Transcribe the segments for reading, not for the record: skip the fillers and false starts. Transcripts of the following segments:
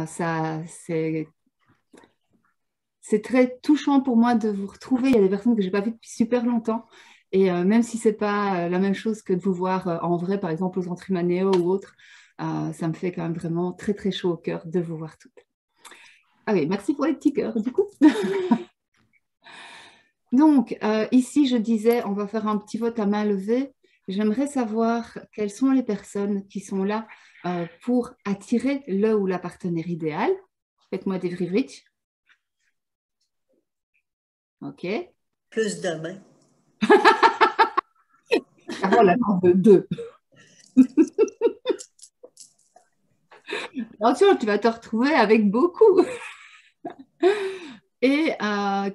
C'est très touchant pour moi de vous retrouver. Il y a des personnes que je n'ai pas vues depuis super longtemps. Et même si ce n'est pas la même chose que de vous voir en vrai, par exemple aux Entrimanéo ou autre, ça me fait quand même vraiment très, très chaud au cœur de vous voir toutes. Ah oui, merci pour les petits cœurs, du coup. Donc, ici, je disais, on va faire un petit vote à main levée. J'aimerais savoir quelles sont les personnes qui sont là pour attirer le ou la partenaire idéal. Faites-moi des vrivrich. OK. Plus de mains. Carole, elle en veut deux. Attention, tu vas te retrouver avec beaucoup. Et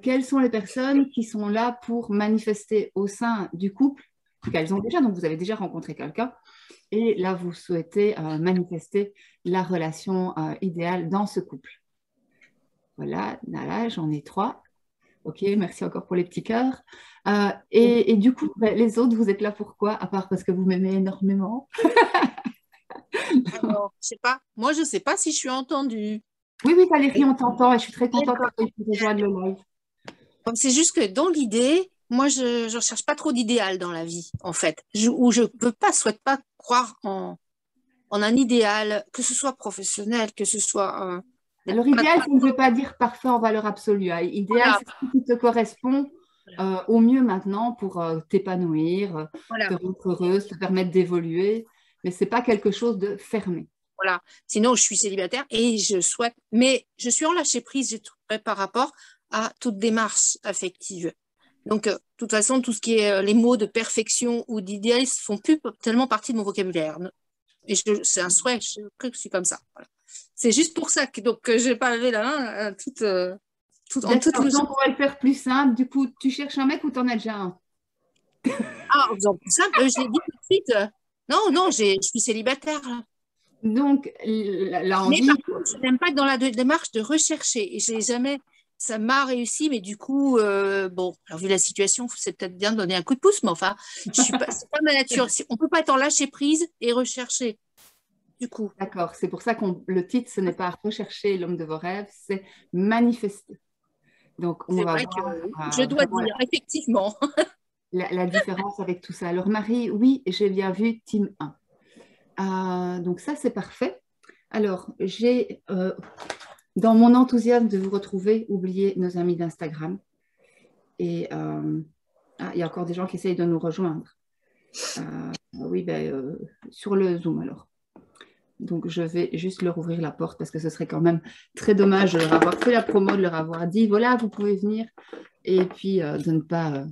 quelles sont les personnes qui sont là pour manifester au sein du couple qu'elles ont déjà, donc vous avez déjà rencontré quelqu'un, et là vous souhaitez manifester la relation idéale dans ce couple. Voilà, là j'en ai 3. Ok, merci encore pour les petits cœurs. Et du coup, les autres, vous êtes là pourquoi, à part parce que vous m'aimez énormément? Alors, je sais pas. Moi, je sais pas si je suis entendue. Oui, oui, Valérie, on t'entend et je suis très contente que tu rejoignes le live. C'est juste que dans l'idée, moi, je ne recherche pas trop d'idéal dans la vie, en fait. Je ne souhaite pas croire en un idéal, que ce soit professionnel, que ce soit... Alors, idéal, ça ne veut pas dire parfait en valeur absolue. Hein. Idéal, Voilà. c'est ce qui te correspond au mieux maintenant pour t'épanouir, Voilà. te rendre heureuse, te permettre d'évoluer. Mais ce n'est pas quelque chose de fermé. Voilà. Sinon, je suis célibataire et je souhaite... Mais je suis en lâcher prise, je trouverais, par rapport à toute démarche affective. Donc, de toute façon, tout ce qui est les mots de perfection ou d'idéalisme font plus tellement partie de mon vocabulaire. Et c'est un souhait, je suis comme ça. Voilà. C'est juste pour ça que je n'ai pas levé la main en toute logique. Donc, on va le faire plus simple. Du coup, tu cherches un mec ou tu en as déjà un? Ah, en faisant plus simple, je l'ai dit tout de suite. Non, je suis célibataire. Là. Donc, là, on mais dit... par contre, je n'aime pas être dans la démarche de rechercher. Et j'ai jamais... Ça m'a réussi, mais du coup, bon, alors vu la situation, c'est peut-être bien de donner un coup de pouce, mais enfin, c'est pas ma nature. On ne peut pas être en lâcher prise et rechercher. Du coup. D'accord, c'est pour ça que le titre, ce n'est pas rechercher l'homme de vos rêves, c'est manifester. Donc, on va voir, je dois dire, effectivement. la différence avec tout ça. Alors, Marie, oui, j'ai bien vu Team 1. Donc, ça, c'est parfait. Alors, j'ai, dans mon enthousiasme de vous retrouver, oublié nos amis d'Instagram. Et il y a encore des gens qui essayent de nous rejoindre. Oui, sur le Zoom, alors. Donc, je vais juste leur ouvrir la porte parce que ce serait quand même très dommage de leur avoir fait la promo, de leur avoir dit, voilà, vous pouvez venir, et puis de ne pas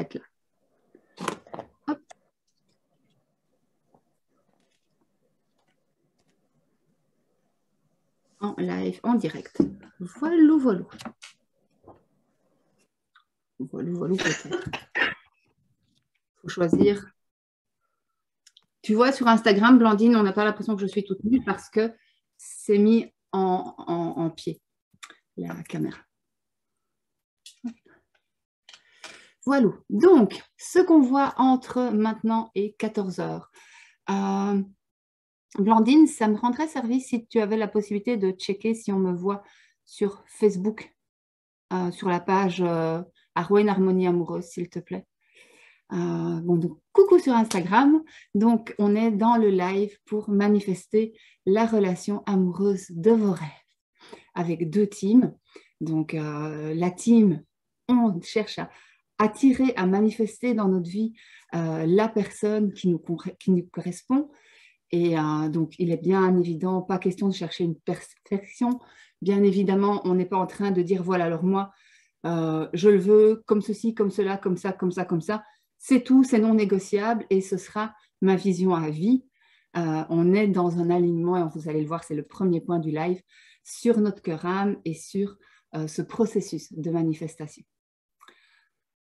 être là. Hop. En live, en direct. Voilà. Voilà, peut-être. Il faut choisir. Tu vois, sur Instagram, Blandine, on n'a pas l'impression que je suis toute nue parce que c'est mis en pied, la caméra. Voilà. Donc, ce qu'on voit entre maintenant et 14 heures. Blandine, ça me rendrait service si tu avais la possibilité de checker si on me voit sur Facebook, sur la page Arwen Harmonie Amoureuse, s'il te plaît. Bon, donc, coucou sur Instagram. Donc, on est dans le live pour manifester la relation amoureuse de vos rêves avec 2 teams. Donc, la team, on cherche à attirer, à manifester dans notre vie la personne qui nous correspond. Et donc, il est bien évident, pas question de chercher une perfection. Bien évidemment, on n'est pas en train de dire, voilà, alors moi, je le veux comme ceci, comme cela, comme ça, comme ça, comme ça. C'est tout, c'est non négociable et ce sera ma vision à vie. On est dans un alignement, et vous allez le voir, c'est le premier point du live, sur notre cœur-âme et sur ce processus de manifestation.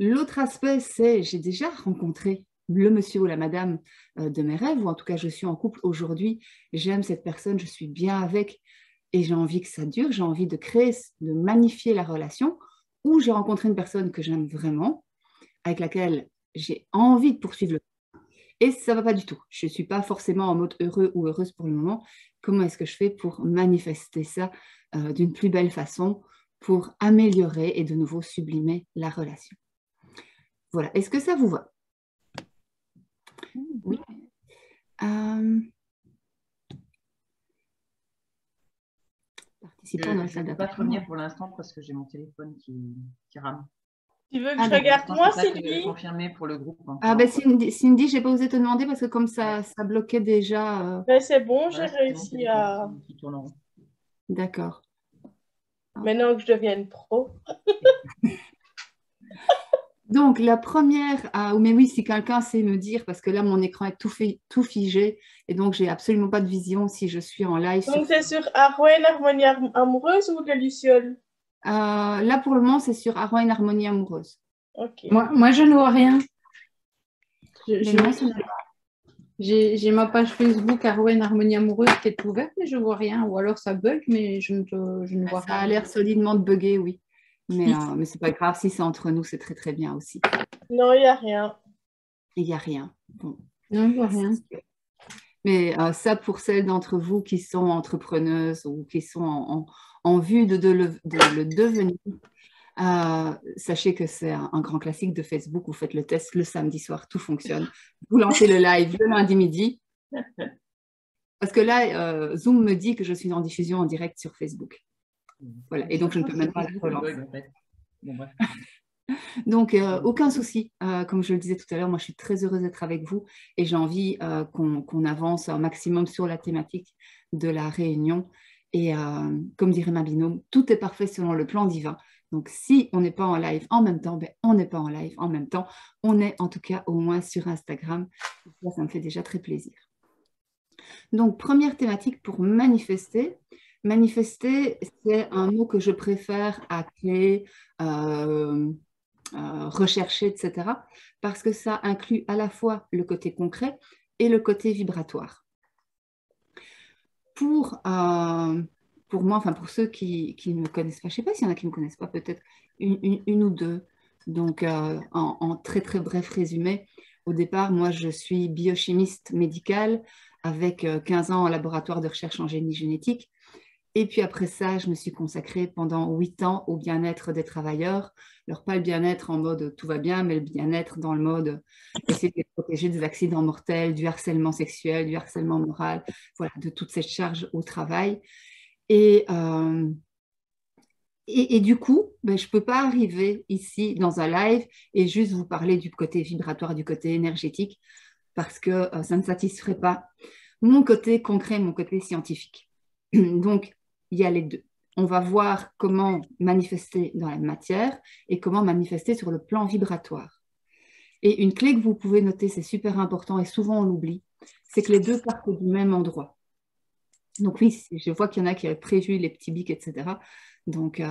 L'autre aspect, c'est j'ai déjà rencontré le monsieur ou la madame de mes rêves, ou en tout cas, je suis en couple aujourd'hui, j'aime cette personne, je suis bien avec et j'ai envie que ça dure, j'ai envie de créer, de magnifier la relation, ou j'ai rencontré une personne que j'aime vraiment, avec laquelle j'ai envie de poursuivre le et ça ne va pas du tout. Je ne suis pas forcément en mode heureux ou heureuse pour le moment, comment est-ce que je fais pour manifester ça d'une plus belle façon, pour améliorer et de nouveau sublimer la relation. Voilà, est-ce que ça vous va? Oui. Participant dans la salle d'attente. Je ne peux pas revenir pour l'instant parce que j'ai mon téléphone qui rame. Tu veux que je regarde moi, Sylvie? Confirmé pour le groupe. Ah ben Cindy, j'ai pas osé te demander parce que comme ça bloquait déjà. Ben, c'est bon, j'ai réussi à. D'accord. Maintenant que je devienne pro. Donc, la première, mais oui, si quelqu'un sait me dire, parce que là, mon écran est tout figé, et donc, j'ai absolument pas de vision si je suis en live. Donc, c'est sur Arwen, Harmonie amoureuse ou de Luciole? Là, pour le moment, c'est sur Arwen, Harmonie amoureuse. Ok. Moi, je ne vois rien. J'ai ma page Facebook Arwen Harmonie amoureuse qui est ouverte, mais je ne vois rien. Ou alors, ça bug, mais je ne vois rien. Ça a l'air solidement de bugger, oui. Mais ce n'est pas grave, si c'est entre nous, c'est très très bien aussi. Non, il n'y a rien. Il n'y a rien. Bon. Non, il n'y a rien. Mais ça, pour celles d'entre vous qui sont entrepreneuses ou qui sont en vue de le devenir, sachez que c'est un grand classique de Facebook. Vous faites le test le samedi soir, tout fonctionne. Vous lancez le live le lundi midi. Parce que là, Zoom me dit que je suis en diffusion en direct sur Facebook. Voilà, et donc je ne peux même pas la relancer. Donc, aucun souci. Comme je le disais tout à l'heure, moi, je suis très heureuse d'être avec vous et j'ai envie qu'on avance un maximum sur la thématique de la réunion. Et comme dirait ma binôme, tout est parfait selon le plan divin. Donc, si on n'est pas en live en même temps, ben, on n'est pas en live en même temps. On est en tout cas au moins sur Instagram. Ça me fait déjà très plaisir. Donc, première thématique pour manifester. Manifester, c'est un mot que je préfère à créer, rechercher, etc. Parce que ça inclut à la fois le côté concret et le côté vibratoire. Pour moi, enfin pour ceux qui ne me connaissent pas, je ne sais pas s'il y en a qui ne me connaissent pas, peut-être une ou deux. Donc, en très très bref résumé, au départ, moi je suis biochimiste médicale avec 15 ans en laboratoire de recherche en génie génétique. Et puis après ça, je me suis consacrée pendant 8 ans au bien-être des travailleurs. Alors pas le bien-être en mode tout va bien, mais le bien-être dans le mode essayer de les protéger des accidents mortels, du harcèlement sexuel, du harcèlement moral, voilà, de toute cette charge au travail. Et du coup, ben, je ne peux pas arriver ici dans un live et juste vous parler du côté vibratoire, du côté énergétique, parce que ça ne satisferait pas mon côté concret, mon côté scientifique. Donc, il y a les deux. On va voir comment manifester dans la matière et comment manifester sur le plan vibratoire. Et une clé que vous pouvez noter, c'est super important et souvent on l'oublie, c'est que les deux partent du même endroit. Donc oui, je vois qu'il y en a qui avaient prévu les petits bics, etc. Donc,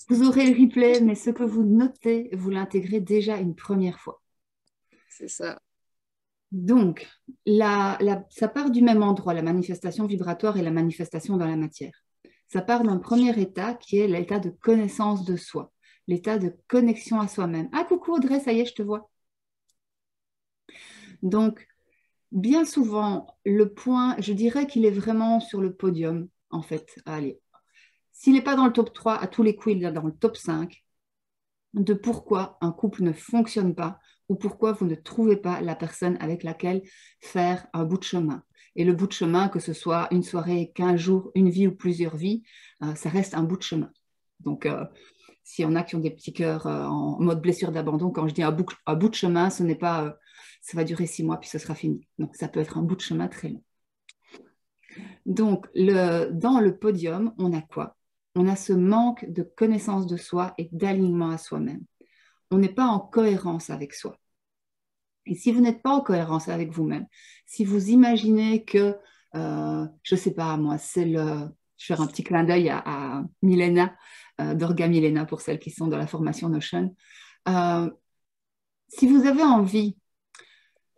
vous aurez le replay, mais ce que vous notez, vous l'intégrez déjà une première fois. C'est ça. Donc, ça part du même endroit, la manifestation vibratoire et la manifestation dans la matière. Ça part d'un premier état qui est l'état de connaissance de soi, l'état de connexion à soi-même. Ah, coucou Audrey, ça y est, je te vois. Donc, bien souvent, le point, je dirais qu'il est vraiment sur le podium, en fait. Allez, s'il n'est pas dans le top 3, à tous les coups, il est dans le top 5 de pourquoi un couple ne fonctionne pas ou pourquoi vous ne trouvez pas la personne avec laquelle faire un bout de chemin. Et le bout de chemin, que ce soit une soirée, 15 jours, une vie ou plusieurs vies, ça reste un bout de chemin. Donc, s'il y en a qui ont des petits cœurs en mode blessure d'abandon, quand je dis un bout de chemin, ce n'est pas ça va durer 6 mois puis ce sera fini. Donc, ça peut être un bout de chemin très long. Donc, dans le podium, on a quoi? On a ce manque de connaissance de soi et d'alignement à soi-même. On n'est pas en cohérence avec soi. Et si vous n'êtes pas en cohérence avec vous-même, si vous imaginez que, je ne sais pas, moi, je vais faire un petit clin d'œil à Milena, d'Orga Milena, pour celles qui sont dans la formation Notion. Si vous avez envie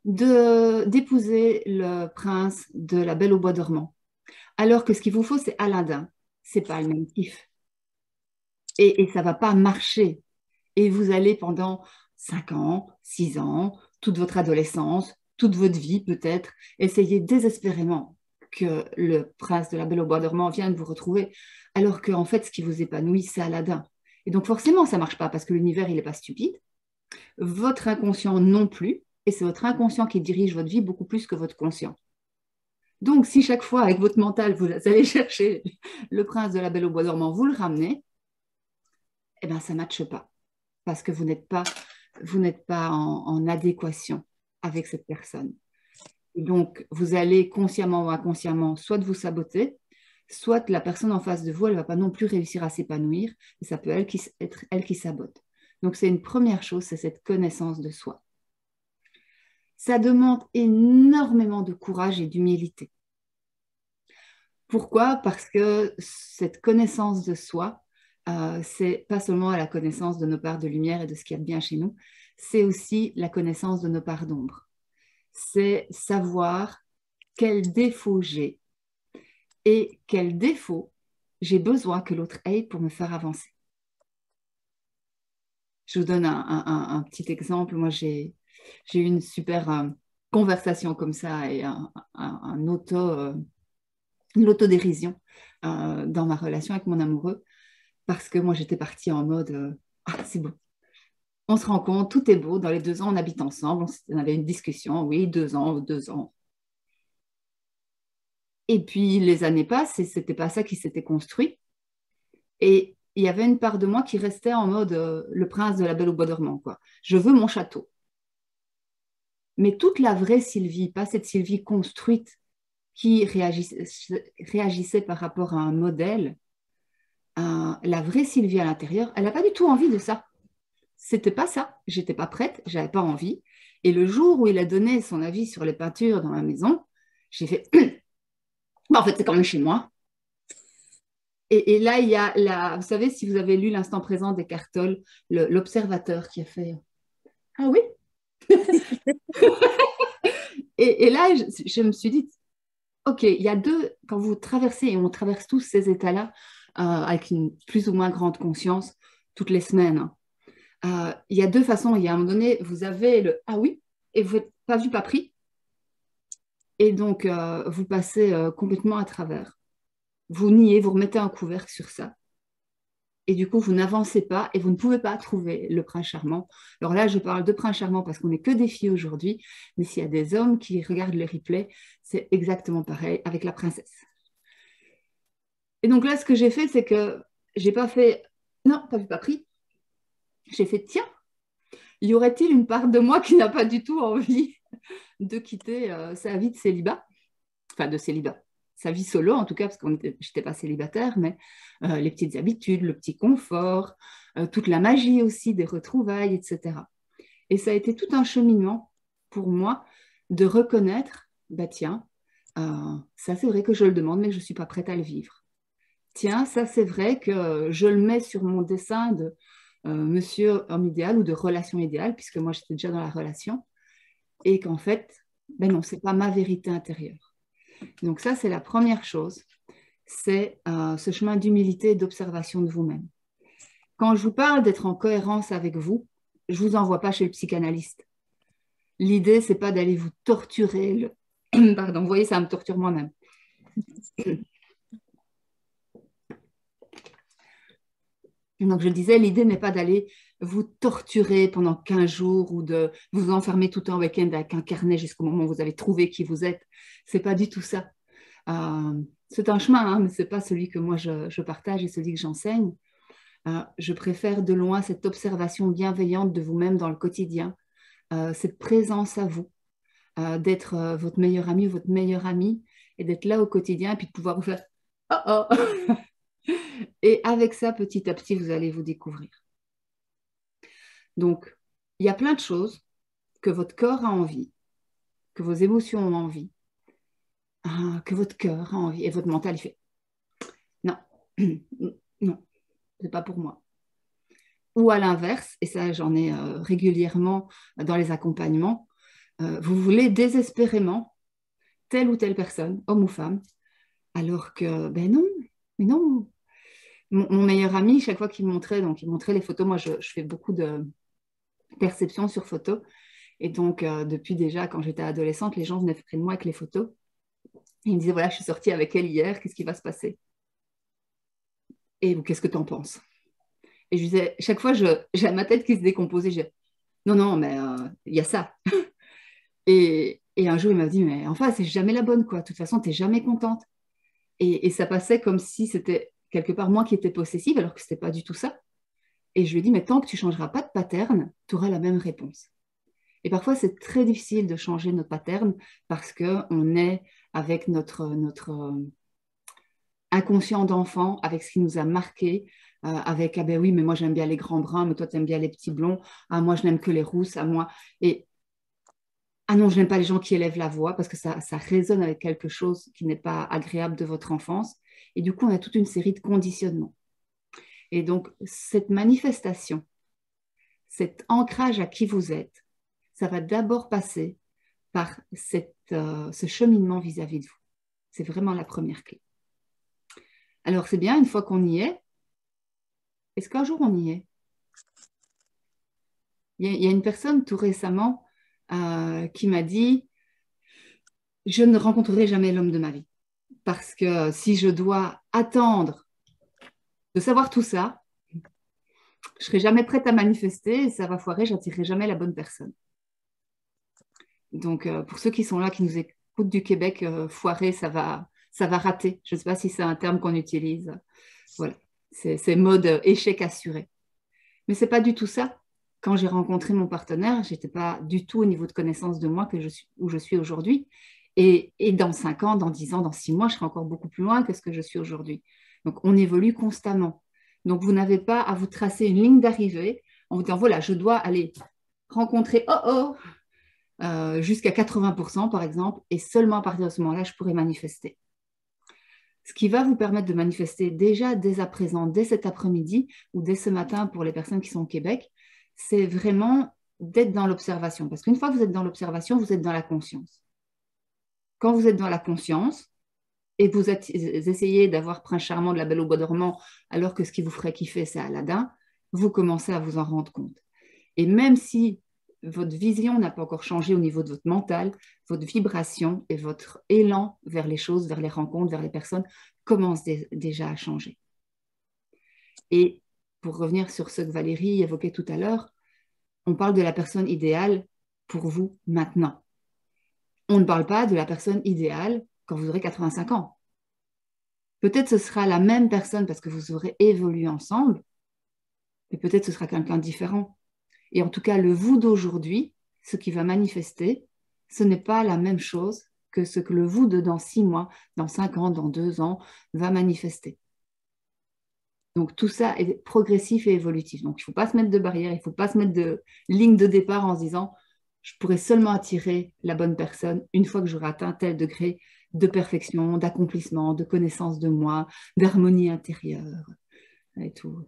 d'épouser le prince de la Belle au bois dormant, alors que ce qu'il vous faut, c'est Aladdin, ce n'est pas le même kiff. Et ça ne va pas marcher. Et vous allez pendant 5 ans, 6 ans, toute votre adolescence, toute votre vie peut-être, essayer désespérément que le prince de la Belle au bois dormant vienne vous retrouver, alors qu'en fait, ce qui vous épanouit, c'est Aladdin. Et donc, forcément, ça ne marche pas parce que l'univers, il n'est pas stupide. Votre inconscient non plus. Et c'est votre inconscient qui dirige votre vie beaucoup plus que votre conscient. Donc, si chaque fois, avec votre mental, vous allez chercher le prince de la Belle au bois dormant, vous le ramenez, eh bien, ça ne matche pas. Parce que vous n'êtes pas en adéquation avec cette personne. Et donc, vous allez consciemment ou inconsciemment soit vous saboter, soit la personne en face de vous, elle ne va pas non plus réussir à s'épanouir, et ça peut être elle qui sabote. Donc, c'est une première chose, c'est cette connaissance de soi. Ça demande énormément de courage et d'humilité. Pourquoi? Parce que cette connaissance de soi, c'est pas seulement la connaissance de nos parts de lumière et de ce qu'il y a de bien chez nous, c'est aussi la connaissance de nos parts d'ombre. C'est savoir quels défauts j'ai et quels défauts j'ai besoin que l'autre ait pour me faire avancer. Je vous donne un petit exemple. Moi, j'ai eu une super conversation comme ça et une autodérision dans ma relation avec mon amoureux parce que moi, j'étais partie en mode c'est beau. On se rend compte, tout est beau. Dans les 2 ans, on habite ensemble. On avait une discussion, oui, 2 ans, 2 ans. Et puis, les années passent et ce n'était pas ça qui s'était construit. Et il y avait une part de moi qui restait en mode le prince de la Belle au bois dormant, quoi. Je veux mon château. Mais toute la vraie Sylvie, pas cette Sylvie construite qui réagissait par rapport à un modèle, la vraie Sylvie à l'intérieur, elle n'a pas du tout envie de ça. C'était pas ça. J'étais pas prête, j'avais pas envie. Et le jour où il a donné son avis sur les peintures dans ma maison, j'ai fait en fait, c'est quand même chez moi. Et là, il y a vous savez, si vous avez lu L'instant présent d'Eckhart Tolle, l'observateur qui a fait ah oui. et là, je me suis dit ok, il y a quand vous traversez, et on traverse tous ces états-là avec une plus ou moins grande conscience toutes les semaines. Il y a 2 façons. Il y a un moment donné, vous avez le ah oui, et vous n'êtes pas vu, pas pris. Et donc, vous passez complètement à travers. Vous niez, vous remettez un couvercle sur ça. Et du coup, vous n'avancez pas et vous ne pouvez pas trouver le prince charmant. Alors là, je parle de prince charmant parce qu'on n'est que des filles aujourd'hui. Mais s'il y a des hommes qui regardent le replay, c'est exactement pareil avec la princesse. Et donc là, ce que j'ai fait, c'est que j'ai pas fait non, pas vu, pas pris. J'ai fait tiens, y aurait-il une part de moi qui n'a pas du tout envie de quitter sa vie de célibat, enfin de célibat, sa vie solo en tout cas, parce que je n'étais pas célibataire, mais les petites habitudes, le petit confort, toute la magie aussi des retrouvailles, etc. Et ça a été tout un cheminement pour moi de reconnaître, bah tiens, ça c'est vrai que je le demande, mais que je ne suis pas prête à le vivre. Tiens, ça c'est vrai que je le mets sur mon dessin de monsieur homme idéal ou de relation idéale, puisque moi j'étais déjà dans la relation, et qu'en fait, ben non, ce n'est pas ma vérité intérieure. Donc ça, c'est la première chose, c'est ce chemin d'humilité et d'observation de vous-même. Quand je vous parle d'être en cohérence avec vous, je ne vous envoie pas chez le psychanalyste. L'idée, ce n'est pas d'aller vous torturer. Pardon, vous voyez, ça me torture moi-même. Donc, je disais, l'idée n'est pas d'aller vous torturer pendant 15 jours ou de vous enfermer tout un week-end avec un carnet jusqu'au moment où vous avez trouvé qui vous êtes. Ce n'est pas du tout ça. C'est un chemin, hein, mais ce n'est pas celui que moi je partage et celui que j'enseigne. Je préfère de loin cette observation bienveillante de vous-même dans le quotidien, cette présence à vous, d'être votre meilleur ami ou votre meilleure amie et d'être là au quotidien et puis de pouvoir vous faire « oh oh !» Et avec ça, petit à petit, vous allez vous découvrir. Donc, il y a plein de choses que votre corps a envie, que vos émotions ont envie, que votre cœur a envie, et votre mental, il fait « non, non, c'est pas pour moi ». Ou à l'inverse, et ça j'en ai régulièrement dans les accompagnements, vous voulez désespérément telle ou telle personne, homme ou femme, alors que, ben non, mais non. Mon meilleur ami, chaque fois qu'il montrait les photos, moi je fais beaucoup de perception sur photo, et donc depuis déjà quand j'étais adolescente, les gens venaient près de moi avec les photos, Et il me disait, voilà, je suis sortie avec elle hier, qu'est-ce qui va se passer? Et qu'est-ce que tu en penses? Et je disais, chaque fois, j'ai ma tête qui se décomposait. Je disais, non, non, mais il y a ça. Et un jour, il m'a dit, mais enfin, c'est jamais la bonne, quoi. De toute façon, tu n'es jamais contente. Et ça passait comme si c'était quelque part moi qui étais possessive, alors que ce n'était pas du tout ça. Et je lui ai dit, mais tant que tu ne changeras pas de pattern, tu auras la même réponse. Et parfois, c'est très difficile de changer nos patterns parce qu'on est avec notre inconscient d'enfant, avec ce qui nous a marqué, avec, ah ben oui, mais moi j'aime bien les grands bruns, mais toi tu aimes bien les petits blonds, ah moi je n'aime que les rousses, ah moi, et ah non, je n'aime pas les gens qui élèvent la voix parce que ça résonne avec quelque chose qui n'est pas agréable de votre enfance. Et du coup, on a toute une série de conditionnements. Et donc, cette manifestation, cet ancrage à qui vous êtes, ça va d'abord passer par ce cheminement vis-à-vis de vous. C'est vraiment la première clé. Alors, c'est bien, une fois qu'on y est-ce qu'un jour on y est? Il y a une personne tout récemment qui m'a dit, je ne rencontrerai jamais l'homme de ma vie. Parce que si je dois attendre de savoir tout ça, je ne serai jamais prête à manifester et ça va foirer, je n'attirerai jamais la bonne personne. Donc, pour ceux qui sont là, qui nous écoutent du Québec, foirer, ça va rater. Je ne sais pas si c'est un terme qu'on utilise. Voilà, c'est mode échec assuré. Mais ce n'est pas du tout ça. Quand j'ai rencontré mon partenaire, je n'étais pas du tout au niveau de connaissance de moi où je suis aujourd'hui. Et dans 5 ans, dans 10 ans, dans 6 mois, je serai encore beaucoup plus loin que ce que je suis aujourd'hui. Donc, on évolue constamment. Donc, vous n'avez pas à vous tracer une ligne d'arrivée en vous disant, voilà, je dois aller rencontrer jusqu'à 80%, par exemple, et seulement à partir de ce moment-là, je pourrai manifester. Ce qui va vous permettre de manifester déjà dès à présent, dès cet après-midi ou dès ce matin pour les personnes qui sont au Québec, c'est vraiment d'être dans l'observation. Parce qu'une fois que vous êtes dans l'observation, vous êtes dans la conscience. Quand vous êtes dans la conscience et vous essayez d'avoir Prince Charmant de La Belle au Bois dormant, alors que ce qui vous ferait kiffer, c'est Aladdin, vous commencez à vous en rendre compte. Et même si votre vision n'a pas encore changé au niveau de votre mental, votre vibration et votre élan vers les choses, vers les rencontres, vers les personnes commence déjà à changer. Et pour revenir sur ce que Valérie évoquait tout à l'heure, on parle de la personne idéale pour vous maintenant. On ne parle pas de la personne idéale quand vous aurez 85 ans. Peut-être ce sera la même personne parce que vous aurez évolué ensemble, mais peut-être ce sera quelqu'un de différent. Et en tout cas, le vous d'aujourd'hui, ce qui va manifester, ce n'est pas la même chose que ce que le vous de dans 6 mois, dans 5 ans, dans 2 ans va manifester. Donc tout ça est progressif et évolutif. Donc il ne faut pas se mettre de barrière, il ne faut pas se mettre de ligne de départ en se disant je pourrai seulement attirer la bonne personne une fois que j'aurai atteint tel degré de perfection, d'accomplissement, de connaissance de moi, d'harmonie intérieure et tout.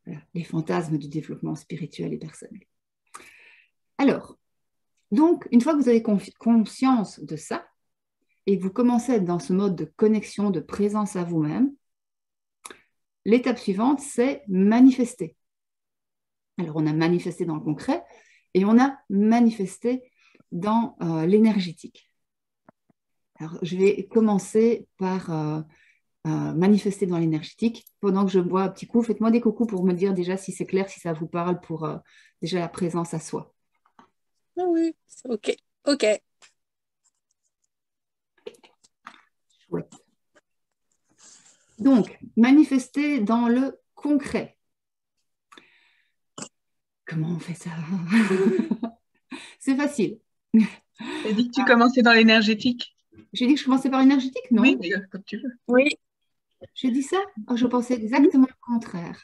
Voilà, les fantasmes du développement spirituel et personnel. Alors, donc, une fois que vous avez conscience de ça et que vous commencez à être dans ce mode de connexion, de présence à vous-même, l'étape suivante, c'est manifester. Alors, on a manifesté dans le concret et on a manifesté dans l'énergétique. Alors, je vais commencer par manifester dans l'énergétique. Pendant que je bois un petit coup, faites-moi des coucous pour me dire déjà si c'est clair, si ça vous parle, pour déjà la présence à soi. Ah oui, ok. Ok. Chouette. Donc, manifester dans le concret. Comment on fait ça? C'est facile. Tu as dit que tu commençais dans l'énergétique. J'ai dit que je commençais par l'énergétique, non? Oui, mais comme tu veux. Oui, J'ai dit ça? Oh, je pensais exactement le contraire.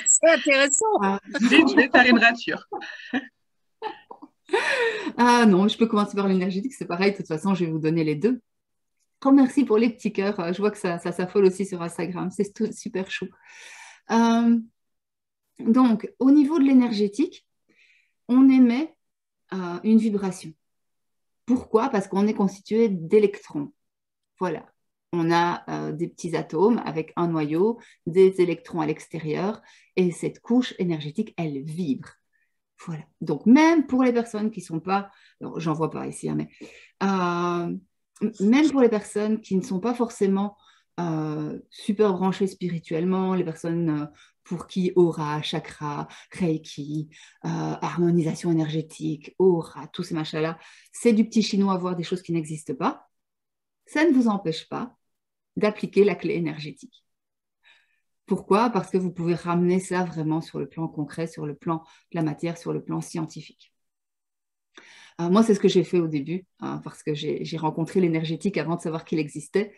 c'est intéressant. Je vais faire une rature. Ah non, je peux commencer par l'énergétique, c'est pareil, de toute façon, je vais vous donner les deux. Oh, merci pour les petits cœurs, je vois que ça s'affole aussi sur Instagram, c'est super chou. Donc, au niveau de l'énergétique, on émet une vibration. Pourquoi? Parce qu'on est constitué d'électrons. Voilà. On a des petits atomes avec un noyau, des électrons à l'extérieur, et cette couche énergétique, elle vibre. Voilà. Donc, même pour les personnes qui ne sont pas, j'en vois pas ici, hein, mais même pour les personnes qui ne sont pas forcément super branchées spirituellement, les personnes pour qui aura, chakra, reiki, harmonisation énergétique, aura, tous ces machins-là, c'est du petit chinois, voir des choses qui n'existent pas. Ça ne vous empêche pas d'appliquer la clé énergétique. Pourquoi? Parce que vous pouvez ramener ça vraiment sur le plan concret, sur le plan de la matière, sur le plan scientifique. Moi, c'est ce que j'ai fait au début, parce que j'ai rencontré l'énergétique avant de savoir qu'il existait.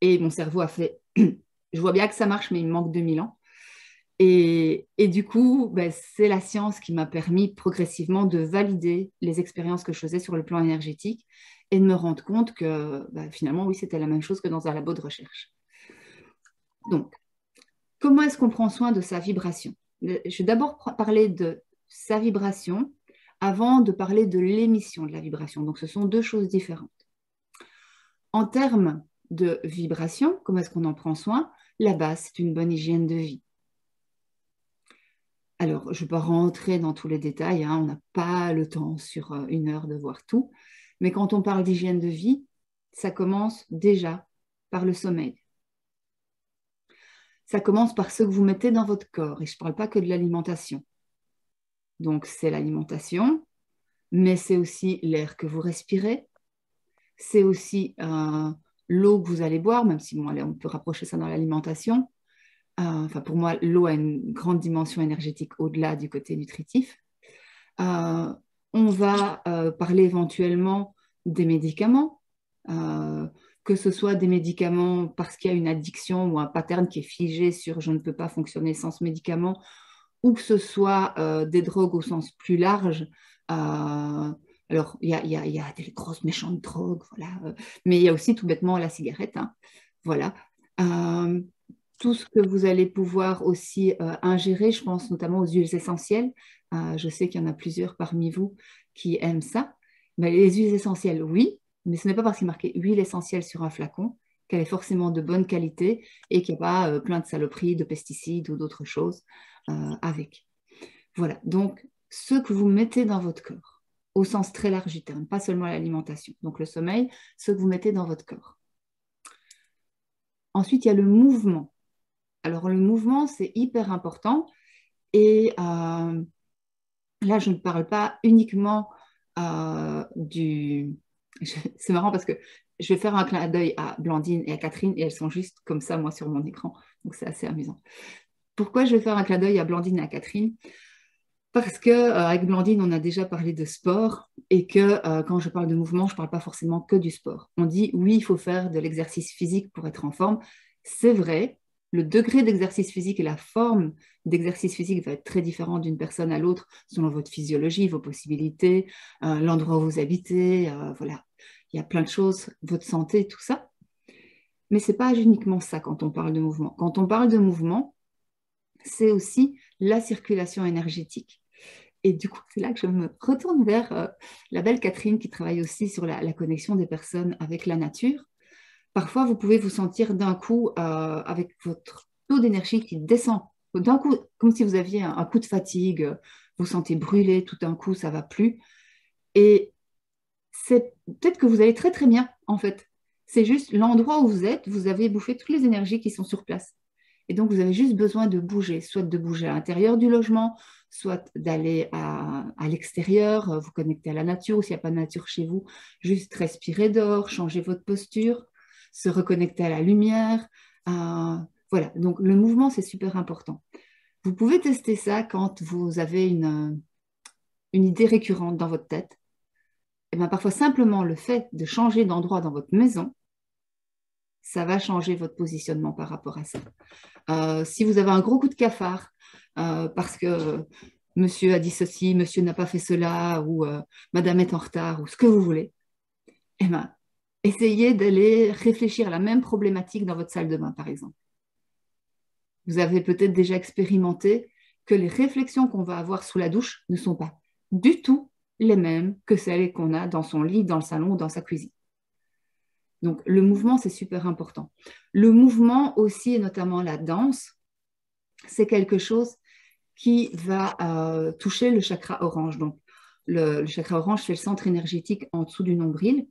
Et mon cerveau a fait, je vois bien que ça marche, mais il me manque 2000 ans. Et du coup, ben, c'est la science qui m'a permis progressivement de valider les expériences que je faisais sur le plan énergétique et de me rendre compte que ben, finalement, oui, c'était la même chose que dans un labo de recherche. Donc, comment est-ce qu'on prend soin de sa vibration? Je vais d'abord parler de sa vibration avant de parler de l'émission de la vibration. Donc, ce sont deux choses différentes. En termes de vibration, comment est-ce qu'on en prend soin? La base, c'est une bonne hygiène de vie. Alors, je ne vais pas rentrer dans tous les détails, on n'a pas le temps sur 1 heure de voir tout, mais quand on parle d'hygiène de vie, ça commence déjà par le sommeil. Ça commence par ce que vous mettez dans votre corps, et je ne parle pas que de l'alimentation. Donc, c'est l'alimentation, mais c'est aussi l'air que vous respirez, c'est aussi l'eau que vous allez boire, même si bon, allez, on peut rapprocher ça dans l'alimentation. Enfin, pour moi, l'eau a une grande dimension énergétique au-delà du côté nutritif. On va parler éventuellement des médicaments, que ce soit des médicaments parce qu'il y a une addiction ou un pattern qui est figé sur je ne peux pas fonctionner sans ce médicament, ou que ce soit des drogues au sens plus large. Alors, il y a des grosses méchantes drogues, voilà, mais il y a aussi tout bêtement la cigarette, voilà. Tout ce que vous allez pouvoir aussi ingérer, je pense notamment aux huiles essentielles. Je sais qu'il y en a plusieurs parmi vous qui aiment ça. Mais les huiles essentielles, oui, mais ce n'est pas parce qu'il est marqué huile essentielle sur un flacon qu'elle est forcément de bonne qualité et qu'il n'y a pas plein de saloperies, de pesticides ou d'autres choses avec. Voilà, donc ce que vous mettez dans votre corps, au sens très large du terme, pas seulement l'alimentation. Donc le sommeil, ce que vous mettez dans votre corps. Ensuite, il y a le mouvement. Alors, le mouvement, c'est hyper important. Et là, je ne parle pas uniquement du... C'est marrant parce que je vais faire un clin d'œil à Blandine et à Catherine et elles sont juste comme ça, moi, sur mon écran. Donc, c'est assez amusant. Pourquoi je vais faire un clin d'œil à Blandine et à Catherine? Parce qu'avec Blandine, on a déjà parlé de sport et que quand je parle de mouvement, je ne parle pas forcément que du sport. On dit, oui, il faut faire de l'exercice physique pour être en forme. C'est vrai. Le degré d'exercice physique et la forme d'exercice physique va être très différent d'une personne à l'autre selon votre physiologie, vos possibilités, l'endroit où vous habitez, voilà. Il y a plein de choses, votre santé, tout ça. Mais ce n'est pas uniquement ça quand on parle de mouvement. Quand on parle de mouvement, c'est aussi la circulation énergétique. Et du coup, c'est là que je me retourne vers la belle Catherine qui travaille aussi sur la connexion des personnes avec la nature. Parfois, vous pouvez vous sentir d'un coup avec votre taux d'énergie qui descend. D'un coup, comme si vous aviez un coup de fatigue, vous vous sentez brûlé, tout d'un coup, ça ne va plus. Et c'est peut-être que vous allez très très bien, en fait. C'est juste l'endroit où vous êtes, vous avez bouffé toutes les énergies qui sont sur place. Et donc, vous avez juste besoin de bouger, soit de bouger à l'intérieur du logement, soit d'aller à l'extérieur, vous connecter à la nature, ou s'il n'y a pas de nature chez vous, juste respirer dehors, changer votre posture, se reconnecter à la lumière. Voilà, donc le mouvement, c'est super important. Vous pouvez tester ça quand vous avez une idée récurrente dans votre tête. Et bien, parfois, simplement le fait de changer d'endroit dans votre maison, ça va changer votre positionnement par rapport à ça. Si vous avez un gros coup de cafard parce que monsieur a dit ceci, monsieur n'a pas fait cela, ou madame est en retard, ou ce que vous voulez, eh bien, essayez d'aller réfléchir à la même problématique dans votre salle de bain, par exemple. Vous avez peut-être déjà expérimenté que les réflexions qu'on va avoir sous la douche ne sont pas du tout les mêmes que celles qu'on a dans son lit, dans le salon ou dans sa cuisine. Donc, le mouvement, c'est super important. Le mouvement aussi, et notamment la danse, c'est quelque chose qui va toucher le chakra orange. Donc, le chakra orange, c'est le centre énergétique en dessous du nombril.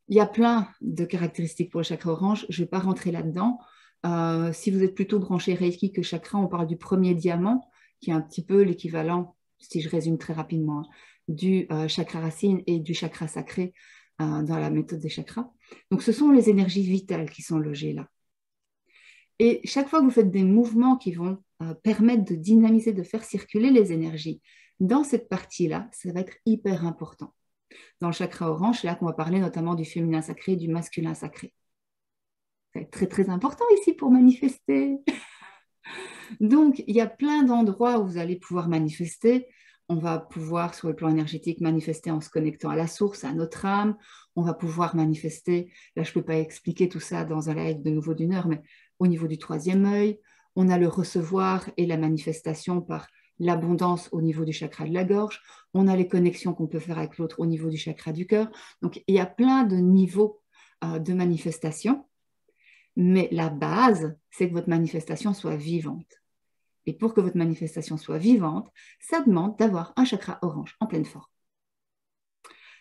Il y a plein de caractéristiques pour le chakra orange. Je ne vais pas rentrer là-dedans. Si vous êtes plutôt branché Reiki que chakra, on parle du premier diamant, qui est un petit peu l'équivalent, si je résume très rapidement, hein, du chakra racine et du chakra sacré dans la méthode des chakras. Donc, ce sont les énergies vitales qui sont logées là. Et chaque fois que vous faites des mouvements qui vont permettre de dynamiser, de faire circuler les énergies, dans cette partie-là, ça va être hyper important. Dans le chakra orange, c'est là qu'on va parler notamment du féminin sacré et du masculin sacré. Ça va être très, très important ici pour manifester. Donc, il y a plein d'endroits où vous allez pouvoir manifester. On va pouvoir, sur le plan énergétique, manifester en se connectant à la source, à notre âme. On va pouvoir manifester, là, je ne peux pas expliquer tout ça dans un live de nouveau d'1 heure, mais au niveau du troisième œil, on a le recevoir et la manifestation par l'abondance au niveau du chakra de la gorge. On a les connexions qu'on peut faire avec l'autre au niveau du chakra du cœur. Donc, il y a plein de niveaux de manifestation. Mais la base, c'est que votre manifestation soit vivante. Et pour que votre manifestation soit vivante, ça demande d'avoir un chakra orange en pleine forme.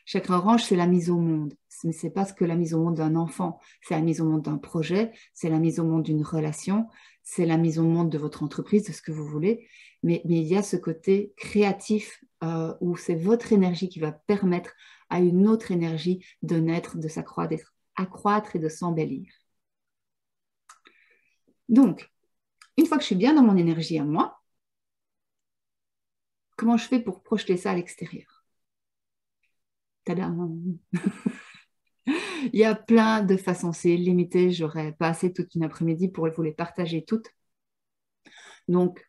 Chakra orange, c'est la mise au monde. Ce n'est pas ce que la mise au monde d'un enfant, c'est la mise au monde d'un projet, c'est la mise au monde d'une relation, c'est la mise au monde de votre entreprise, de ce que vous voulez. Mais il y a ce côté créatif où c'est votre énergie qui va permettre à une autre énergie de naître, de s'accroître et de s'embellir. Donc, une fois que je suis bien dans mon énergie à moi, comment je fais pour projeter ça à l'extérieur? Tadam! Il y a plein de façons, c'est limité, j'aurais pas assez toute une après-midi pour vous les partager toutes. Donc,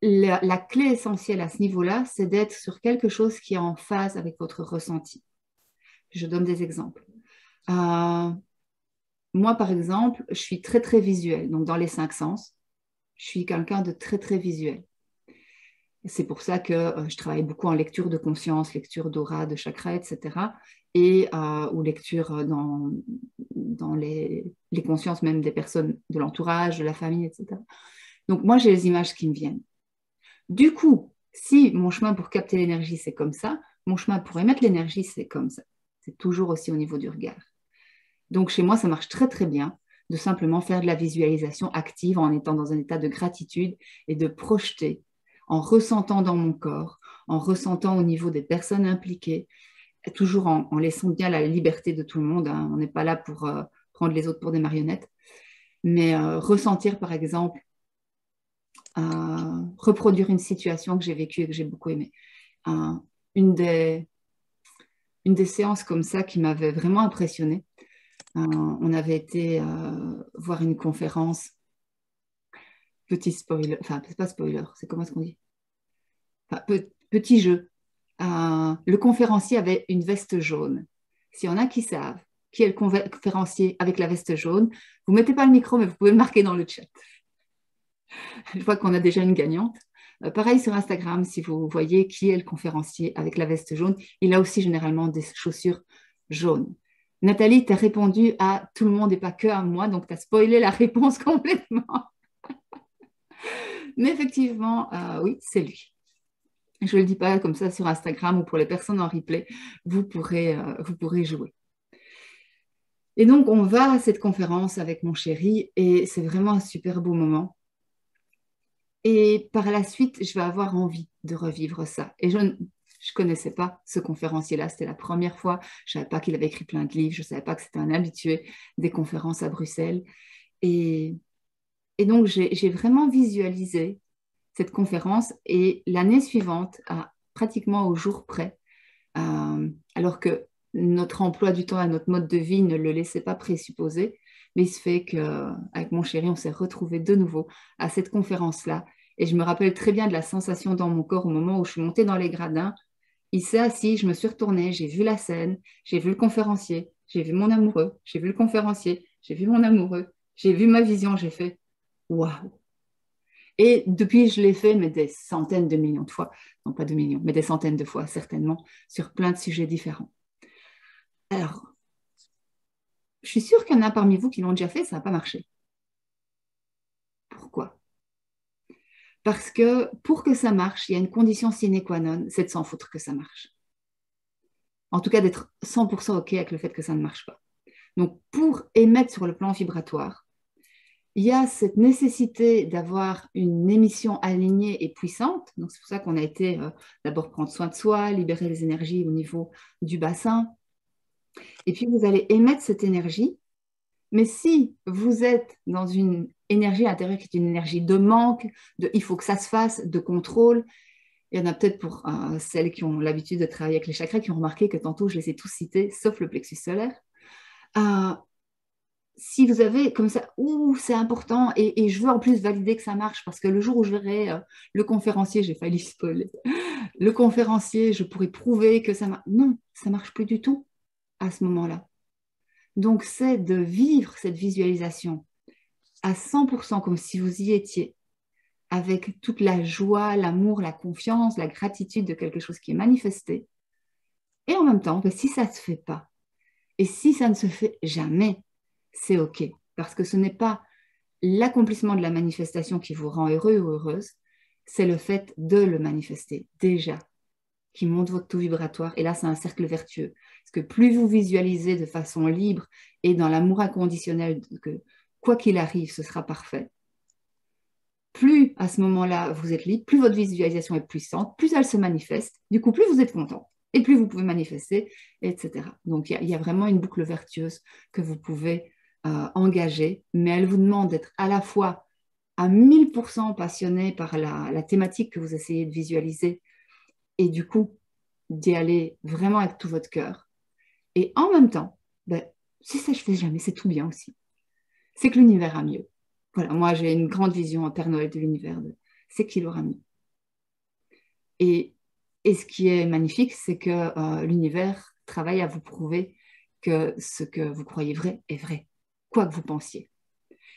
la clé essentielle à ce niveau-là, c'est d'être sur quelque chose qui est en phase avec votre ressenti. Je donne des exemples. Moi, par exemple, je suis très, très visuelle. Donc, dans les 5 sens, je suis quelqu'un de très, très visuel. C'est pour ça que je travaille beaucoup en lecture de conscience, lecture d'aura, de chakra, etc. Ou lecture dans les consciences même des personnes de l'entourage, de la famille, etc. Donc, moi, j'ai les images qui me viennent. Du coup, si mon chemin pour capter l'énergie, c'est comme ça, mon chemin pour émettre l'énergie, c'est comme ça. C'est toujours aussi au niveau du regard. Donc, chez moi, ça marche très, très bien de simplement faire de la visualisation active en étant dans un état de gratitude et de projeter en ressentant dans mon corps, en ressentant au niveau des personnes impliquées, toujours en laissant bien la liberté de tout le monde. Hein. On n'est pas là pour prendre les autres pour des marionnettes. Mais ressentir, par exemple, reproduire une situation que j'ai vécue et que j'ai beaucoup aimée. Une des séances comme ça qui m'avait vraiment impressionnée, on avait été voir une conférence, petit spoiler, enfin, c'est pas spoiler, c'est comment est-ce qu'on dit, enfin, petit jeu. Le conférencier avait une veste jaune. S'il y en a qui savent qui est le conférencier avec la veste jaune, vous ne mettez pas le micro, mais vous pouvez le marquer dans le chat. Je vois qu'on a déjà une gagnante. Pareil sur Instagram, si vous voyez qui est le conférencier avec la veste jaune, il a aussi généralement des chaussures jaunes. Nathalie, tu as répondu à tout le monde et pas que à moi, donc tu as spoilé la réponse complètement. Mais effectivement, oui, c'est lui. Je ne le dis pas comme ça sur Instagram ou pour les personnes en replay, vous pourrez jouer. Et donc, on va à cette conférence avec mon chéri et c'est vraiment un super beau moment. Et par la suite, je vais avoir envie de revivre ça. Et je ne connaissais pas ce conférencier-là, c'était la première fois. Je ne savais pas qu'il avait écrit plein de livres, je ne savais pas que c'était un habitué des conférences à Bruxelles. Et donc, j'ai vraiment visualisé cette conférence et l'année suivante, pratiquement au jour près, alors que notre emploi du temps et notre mode de vie ne le laissait pas présupposer, mais il se fait qu'avec mon chéri, on s'est retrouvés de nouveau à cette conférence-là. Et je me rappelle très bien de la sensation dans mon corps au moment où je suis montée dans les gradins. Il s'est assis, je me suis retournée, j'ai vu la scène, j'ai vu le conférencier, j'ai vu mon amoureux, j'ai vu le conférencier, j'ai vu mon amoureux, j'ai vu ma vision, j'ai fait « waouh !» Et depuis, je l'ai fait, mais des centaines de millions de fois. Non, pas de millions, mais des centaines de fois, certainement, sur plein de sujets différents. Alors, je suis sûre qu'il y en a parmi vous qui l'ont déjà fait, ça n'a pas marché. Pourquoi? Parce que pour que ça marche, il y a une condition sine qua non, c'est de s'en foutre que ça marche. En tout cas, d'être 100% OK avec le fait que ça ne marche pas. Donc, pour émettre sur le plan vibratoire, il y a cette nécessité d'avoir une émission alignée et puissante. Donc, c'est pour ça qu'on a été d'abord prendre soin de soi, libérer les énergies au niveau du bassin. Et puis, vous allez émettre cette énergie. Mais si vous êtes dans une énergie intérieure qui est une énergie de manque, de il faut que ça se fasse, de contrôle, il y en a peut-être pour celles qui ont l'habitude de travailler avec les chakras qui ont remarqué que tantôt, je les ai tous cités, sauf le plexus solaire. Si vous avez comme ça, c'est important, et je veux en plus valider que ça marche, parce que le jour où je verrai le conférencier, j'ai failli spoiler, le conférencier, je pourrais prouver que ça marche. Non, ça ne marche plus du tout à ce moment-là. Donc, c'est de vivre cette visualisation à 100% comme si vous y étiez, avec toute la joie, l'amour, la confiance, la gratitude de quelque chose qui est manifesté. Et en même temps, si ça ne se fait pas, et si ça ne se fait jamais, c'est OK. Parce que ce n'est pas l'accomplissement de la manifestation qui vous rend heureux ou heureuse, c'est le fait de le manifester déjà, qui monte votre taux vibratoire. Et là, c'est un cercle vertueux. Parce que plus vous visualisez de façon libre et dans l'amour inconditionnel que quoi qu'il arrive, ce sera parfait, plus à ce moment-là, vous êtes libre, plus votre visualisation est puissante, plus elle se manifeste. Du coup, plus vous êtes content et plus vous pouvez manifester, etc. Donc, il y a vraiment une boucle vertueuse que vous pouvez engager, mais elle vous demande d'être à la fois à 1000% passionné par la thématique que vous essayez de visualiser et du coup, d'y aller vraiment avec tout votre cœur. Et en même temps, si ça, je ne fais jamais, c'est tout bien aussi. C'est que l'univers a mieux. Voilà, moi, j'ai une grande vision en Père Noël de l'univers. C'est qu'il aura mieux. Et ce qui est magnifique, c'est que l'univers travaille à vous prouver que ce que vous croyez vrai est vrai, quoi que vous pensiez.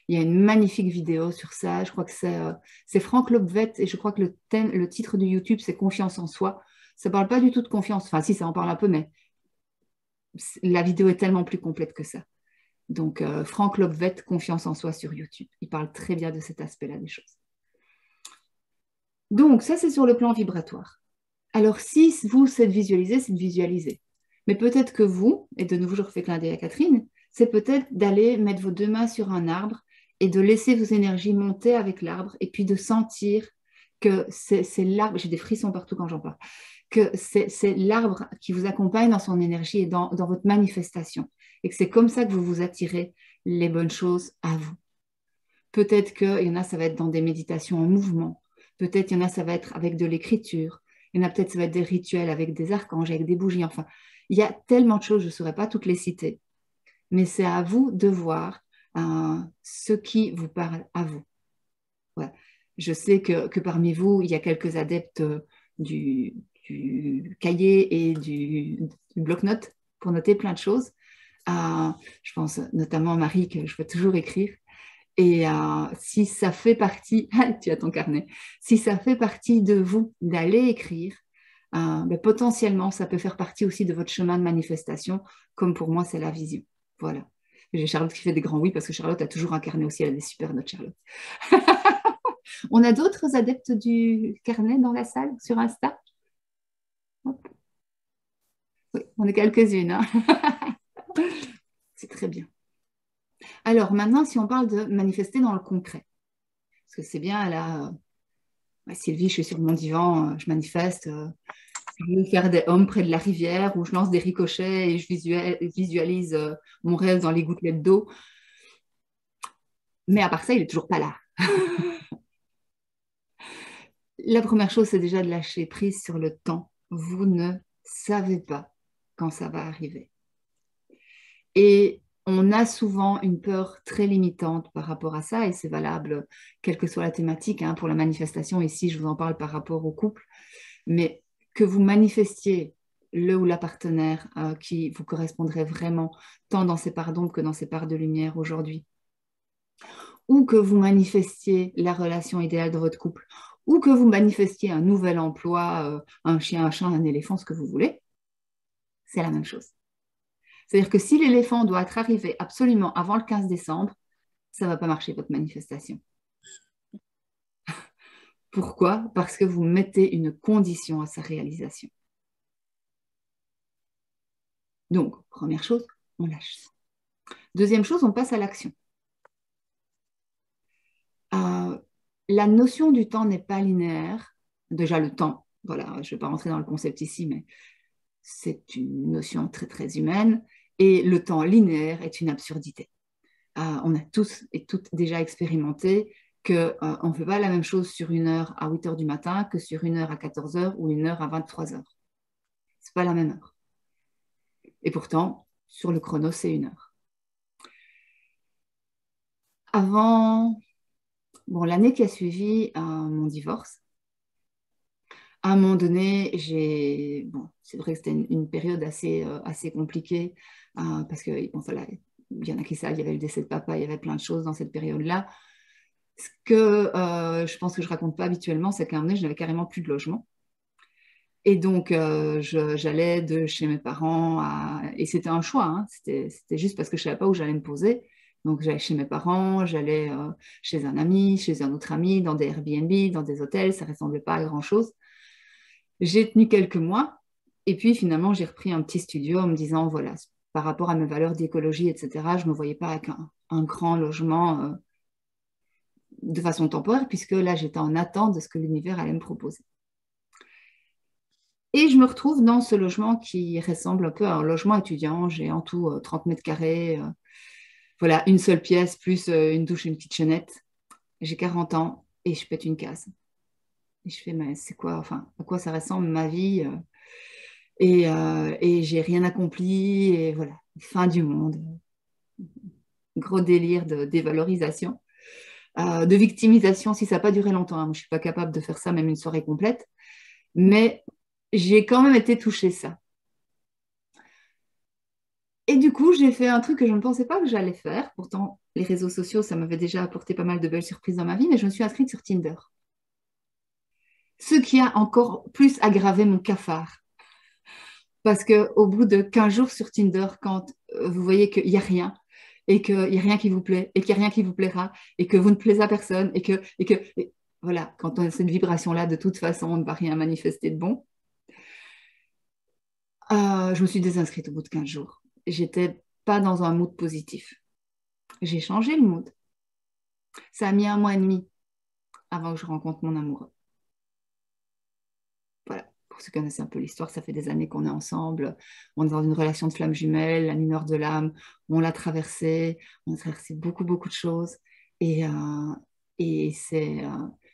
Il y a une magnifique vidéo sur ça. Je crois que c'est Franck Lobvet et je crois que le titre de YouTube, c'est Confiance en soi. Ça ne parle pas du tout de confiance. Enfin, si, ça en parle un peu, mais la vidéo est tellement plus complète que ça. Donc, Franck Lobvet, Confiance en soi sur YouTube. Il parle très bien de cet aspect-là des choses. Donc, ça, c'est sur le plan vibratoire. Alors, si vous, c'est de visualiser, c'est de visualiser. Mais peut-être que vous, et de nouveau, je refais clin d'œil à Catherine, c'est peut-être d'aller mettre vos deux mains sur un arbre et de laisser vos énergies monter avec l'arbre et puis de sentir que c'est l'arbre, j'ai des frissons partout quand j'en parle, que c'est l'arbre qui vous accompagne dans son énergie et dans votre manifestation. Et que c'est comme ça que vous vous attirez les bonnes choses à vous. Peut-être qu'il y en a, ça va être dans des méditations en mouvement. Peut-être il y en a, ça va être avec de l'écriture. Il y en a peut-être, ça va être des rituels avec des archanges, avec des bougies. Enfin, il y a tellement de choses, je ne saurais pas toutes les citer. Mais c'est à vous de voir ce qui vous parle à vous. Ouais. Je sais que parmi vous, il y a quelques adeptes du cahier et du bloc-notes pour noter plein de choses. Je pense notamment à Marie, que je veux toujours écrire. Et si ça fait partie, tu as ton carnet, si ça fait partie de vous d'aller écrire, potentiellement, ça peut faire partie aussi de votre chemin de manifestation, comme pour moi, c'est la vision. Voilà. J'ai Charlotte qui fait des grands oui, parce que Charlotte a toujours un carnet aussi, elle a des super notes, Charlotte. On a d'autres adeptes du carnet dans la salle, sur Insta? Hop. Oui, on est quelques-unes. Hein. C'est très bien. Alors maintenant, si on parle de manifester dans le concret, parce que c'est bien, là, Sylvie, je suis sur mon divan, je manifeste, je veux faire des hommes près de la rivière où je lance des ricochets et je visualise mon rêve dans les gouttelettes d'eau. Mais à part ça, il n'est toujours pas là. La première chose, c'est déjà de lâcher prise sur le temps. Vous ne savez pas quand ça va arriver. Et on a souvent une peur très limitante par rapport à ça, et c'est valable quelle que soit la thématique. Hein, pour la manifestation, ici, je vous en parle par rapport au couple, mais que vous manifestiez le ou la partenaire qui vous correspondrait vraiment, tant dans ses parts d'ombre que dans ses parts de lumière aujourd'hui, ou que vous manifestiez la relation idéale de votre couple, ou que vous manifestiez un nouvel emploi, un chien, un chat, un éléphant, ce que vous voulez, c'est la même chose. C'est-à-dire que si l'éléphant doit être arrivé absolument avant le 15 décembre, ça ne va pas marcher, votre manifestation. Pourquoi? Parce que vous mettez une condition à sa réalisation. Donc, première chose, on lâche ça. Deuxième chose, on passe à l'action. La notion du temps n'est pas linéaire. Déjà, le temps, voilà, je ne vais pas rentrer dans le concept ici, mais c'est une notion très, très humaine. Et le temps linéaire est une absurdité. On a tous et toutes déjà expérimenté qu'on ne fait pas la même chose sur 1 heure à 8 heures du matin que sur 1 heure à 14 heures ou 1 heure à 23 heures. Ce n'est pas la même heure. Et pourtant, sur le chrono, c'est 1 heure. Avant l'année qui a suivi mon divorce, à un moment donné, c'est vrai que c'était une période assez compliquée parce que voilà, il y en a qui savent, il y avait le décès de papa, il y avait plein de choses dans cette période-là. Ce que je pense que je ne raconte pas habituellement, c'est qu'à un moment donné, je n'avais carrément plus de logement. Et donc, j'allais de chez mes parents et c'était un choix, hein. C'était juste parce que je ne savais pas où j'allais me poser. Donc, j'allais chez mes parents, j'allais chez un ami, chez un autre ami, dans des Airbnb, dans des hôtels, ça ne ressemblait pas à grand-chose. J'ai tenu quelques mois et puis finalement, j'ai repris un petit studio en me disant, voilà, par rapport à mes valeurs d'écologie, etc., je ne me voyais pas avec un grand logement de façon temporaire puisque là, j'étais en attente de ce que l'univers allait me proposer. Et je me retrouve dans ce logement qui ressemble un peu à un logement étudiant. J'ai en tout 30 mètres carrés, voilà, une seule pièce, plus une douche et une kitchenette. J'ai 40 ans et je pète une case. Et je fais, mais c'est quoi, enfin, à quoi ça ressemble ma vie et j'ai rien accompli, et voilà, fin du monde. Gros délire de dévalorisation, de victimisation, si ça n'a pas duré longtemps. Hein. Moi, je ne suis pas capable de faire ça, même une soirée complète. Mais j'ai quand même été touchée ça. Et du coup, j'ai fait un truc que je ne pensais pas que j'allais faire. Pourtant, les réseaux sociaux, ça m'avait déjà apporté pas mal de belles surprises dans ma vie, mais je me suis inscrite sur Tinder. Ce qui a encore plus aggravé mon cafard. Parce qu'au bout de 15 jours sur Tinder, quand vous voyez qu'il n'y a rien, et qu'il n'y a rien qui vous plaît, et qu'il n'y a rien qui vous plaira, et que vous ne plaisez à personne, et voilà, quand on a cette vibration-là, de toute façon, on ne va rien manifester de bon. Je me suis désinscrite au bout de 15 jours. J'étais pas dans un mood positif. J'ai changé le mood. Ça a mis 1 mois et demi avant que je rencontre mon amoureux. Voilà, pour ceux qui connaissent un peu l'histoire, ça fait des années qu'on est ensemble. On est dans une relation de flamme jumelle, la mineur de l'âme. On l'a traversée. On a traversé beaucoup, beaucoup de choses. Et c'est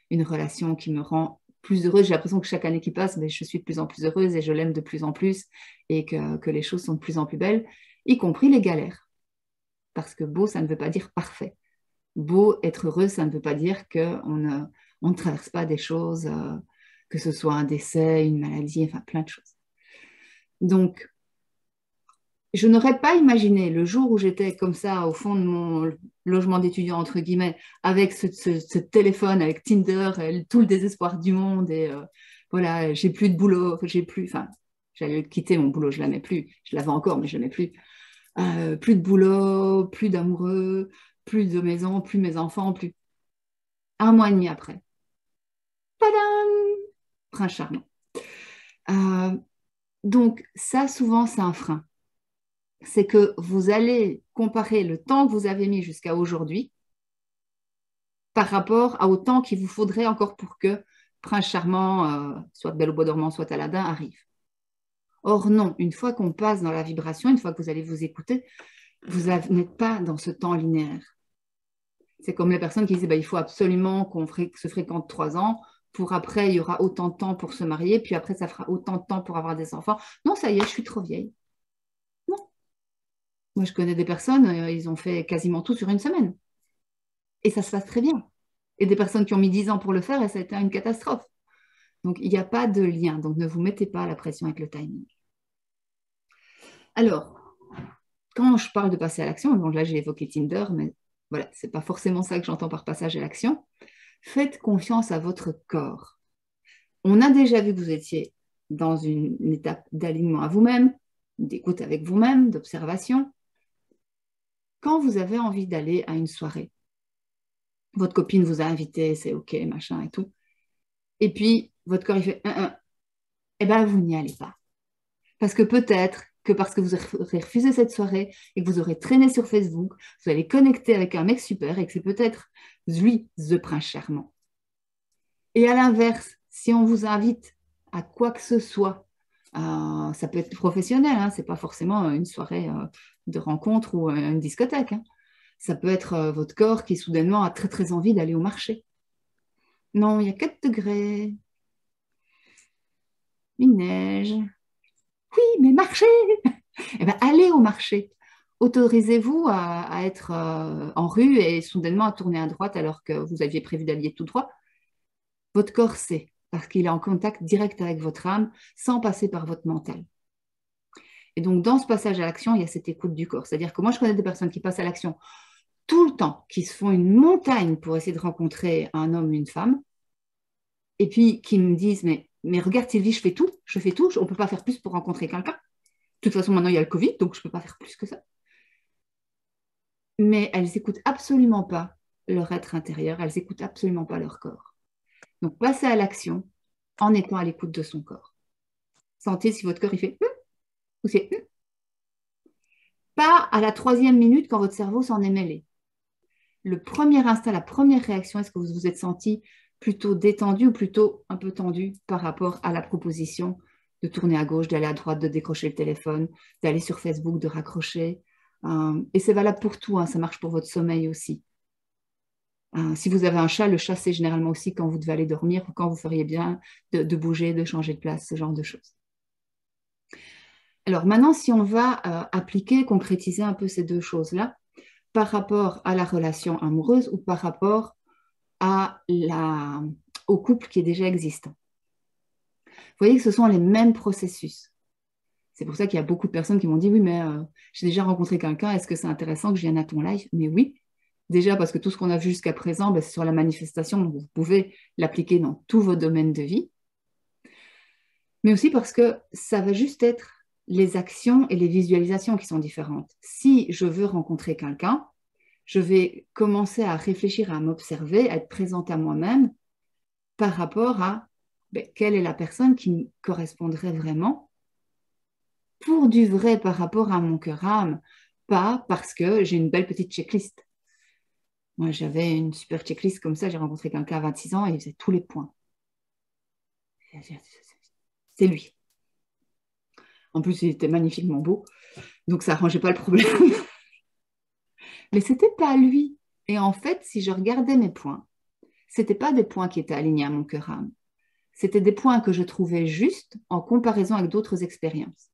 une relation qui me rend plus heureuse. J'ai l'impression que chaque année qui passe, je suis de plus en plus heureuse et je l'aime de plus en plus et que les choses sont de plus en plus belles, y compris les galères. Parce que beau, ça ne veut pas dire parfait. Beau, être heureux, ça ne veut pas dire qu'on ne traverse pas des choses, que ce soit un décès, une maladie, enfin plein de choses. Donc, je n'aurais pas imaginé le jour où j'étais comme ça au fond de mon logement d'étudiant, entre guillemets, avec ce téléphone, avec Tinder, tout le désespoir du monde et voilà, j'ai plus de boulot, j'allais quitter mon boulot, je ne l'aimais plus, je l'avais encore, mais je ne l'aimais plus. Plus de boulot, plus d'amoureux, plus de maison, plus mes enfants, plus. 1 mois et demi après. Tadam! Prince charmant. Donc, ça, souvent, c'est un frein. C'est que vous allez comparer le temps que vous avez mis jusqu'à aujourd'hui par rapport au temps qu'il vous faudrait encore pour que Prince charmant, soit Belle au bois dormant, soit Aladdin, arrive. Or non, une fois qu'on passe dans la vibration, une fois que vous allez vous écouter, vous n'êtes pas dans ce temps linéaire. C'est comme les personnes qui disent il faut absolument qu'on se fréquente 3 ans, pour après il y aura autant de temps pour se marier, puis après ça fera autant de temps pour avoir des enfants. Non, ça y est, je suis trop vieille. Non. Moi, je connais des personnes, ils ont fait quasiment tout sur 1 semaine. Et ça se passe très bien. Et des personnes qui ont mis 10 ans pour le faire, et ça a été une catastrophe. Donc, il n'y a pas de lien. Donc, ne vous mettez pas la pression avec le timing. Alors, quand je parle de passer à l'action, donc là, j'ai évoqué Tinder, mais voilà, ce n'est pas forcément ça que j'entends par passage à l'action. Faites confiance à votre corps. On a déjà vu que vous étiez dans une étape d'alignement à vous-même, d'écoute avec vous-même, d'observation. Quand vous avez envie d'aller à une soirée, votre copine vous a invité, c'est OK, machin et tout, et puis votre corps il fait eh ben vous n'y allez pas. Parce que peut-être que parce que vous aurez refusé cette soirée et que vous aurez traîné sur Facebook, vous allez connecter avec un mec super et que c'est peut-être lui, the prince charmant. Et à l'inverse, si on vous invite à quoi que ce soit, ça peut être professionnel, hein, ce n'est pas forcément une soirée de rencontre ou une discothèque. Hein. Ça peut être votre corps qui soudainement a très très envie d'aller au marché. Non, il y a 4 degrés. Il neige. Oui, mais marché. Eh bien, allez au marché. Autorisez-vous à être en rue et soudainement à tourner à droite alors que vous aviez prévu d'aller tout droit. Votre corps sait, parce qu'il est en contact direct avec votre âme sans passer par votre mental. Et donc, dans ce passage à l'action, il y a cette écoute du corps. C'est-à-dire que moi, je connais des personnes qui passent à l'action tout le temps, qui se font une montagne pour essayer de rencontrer un homme ou une femme, et puis qui me disent, mais regarde Sylvie, je fais tout, on ne peut pas faire plus pour rencontrer quelqu'un. De toute façon, maintenant, il y a le Covid, donc je ne peux pas faire plus que ça. Mais elles n'écoutent absolument pas leur être intérieur, elles n'écoutent absolument pas leur corps. Donc, passez à l'action en étant à l'écoute de son corps. Sentez si votre corps, il fait ou c'est pas à la 3e minute quand votre cerveau s'en est mêlé. Le premier instinct, la première réaction, est-ce que vous vous êtes senti plutôt détendu ou plutôt un peu tendu par rapport à la proposition de tourner à gauche, d'aller à droite, de décrocher le téléphone, d'aller sur Facebook, de raccrocher. Et c'est valable pour tout, hein, ça marche pour votre sommeil aussi. Si vous avez un chat, le chat, c'est généralement aussi quand vous devez aller dormir ou quand vous feriez bien de bouger, de changer de place, ce genre de choses. Alors maintenant, si on va appliquer, concrétiser un peu ces deux choses-là, par rapport à la relation amoureuse ou par rapport au couple qui est déjà existant. Vous voyez que ce sont les mêmes processus. C'est pour ça qu'il y a beaucoup de personnes qui m'ont dit, oui, mais j'ai déjà rencontré quelqu'un, est-ce que c'est intéressant que je vienne à ton live? Mais oui, déjà parce que tout ce qu'on a vu jusqu'à présent, c'est sur la manifestation, donc vous pouvez l'appliquer dans tous vos domaines de vie. Mais aussi parce que ça va juste être les actions et les visualisations qui sont différentes. Si je veux rencontrer quelqu'un, je vais commencer à réfléchir, à m'observer, à être présente à moi-même par rapport à quelle est la personne qui me correspondrait vraiment pour du vrai par rapport à mon cœur-âme, pas parce que j'ai une belle petite checklist. Moi, j'avais une super checklist comme ça, j'ai rencontré quelqu'un à 26 ans et il faisait tous les points. C'est lui. En plus, il était magnifiquement beau, donc ça n'arrangeait pas le problème. Mais ce n'était pas lui. Et en fait, si je regardais mes points, ce n'étaient pas des points qui étaient alignés à mon cœur-âme. C'était des points que je trouvais justes en comparaison avec d'autres expériences.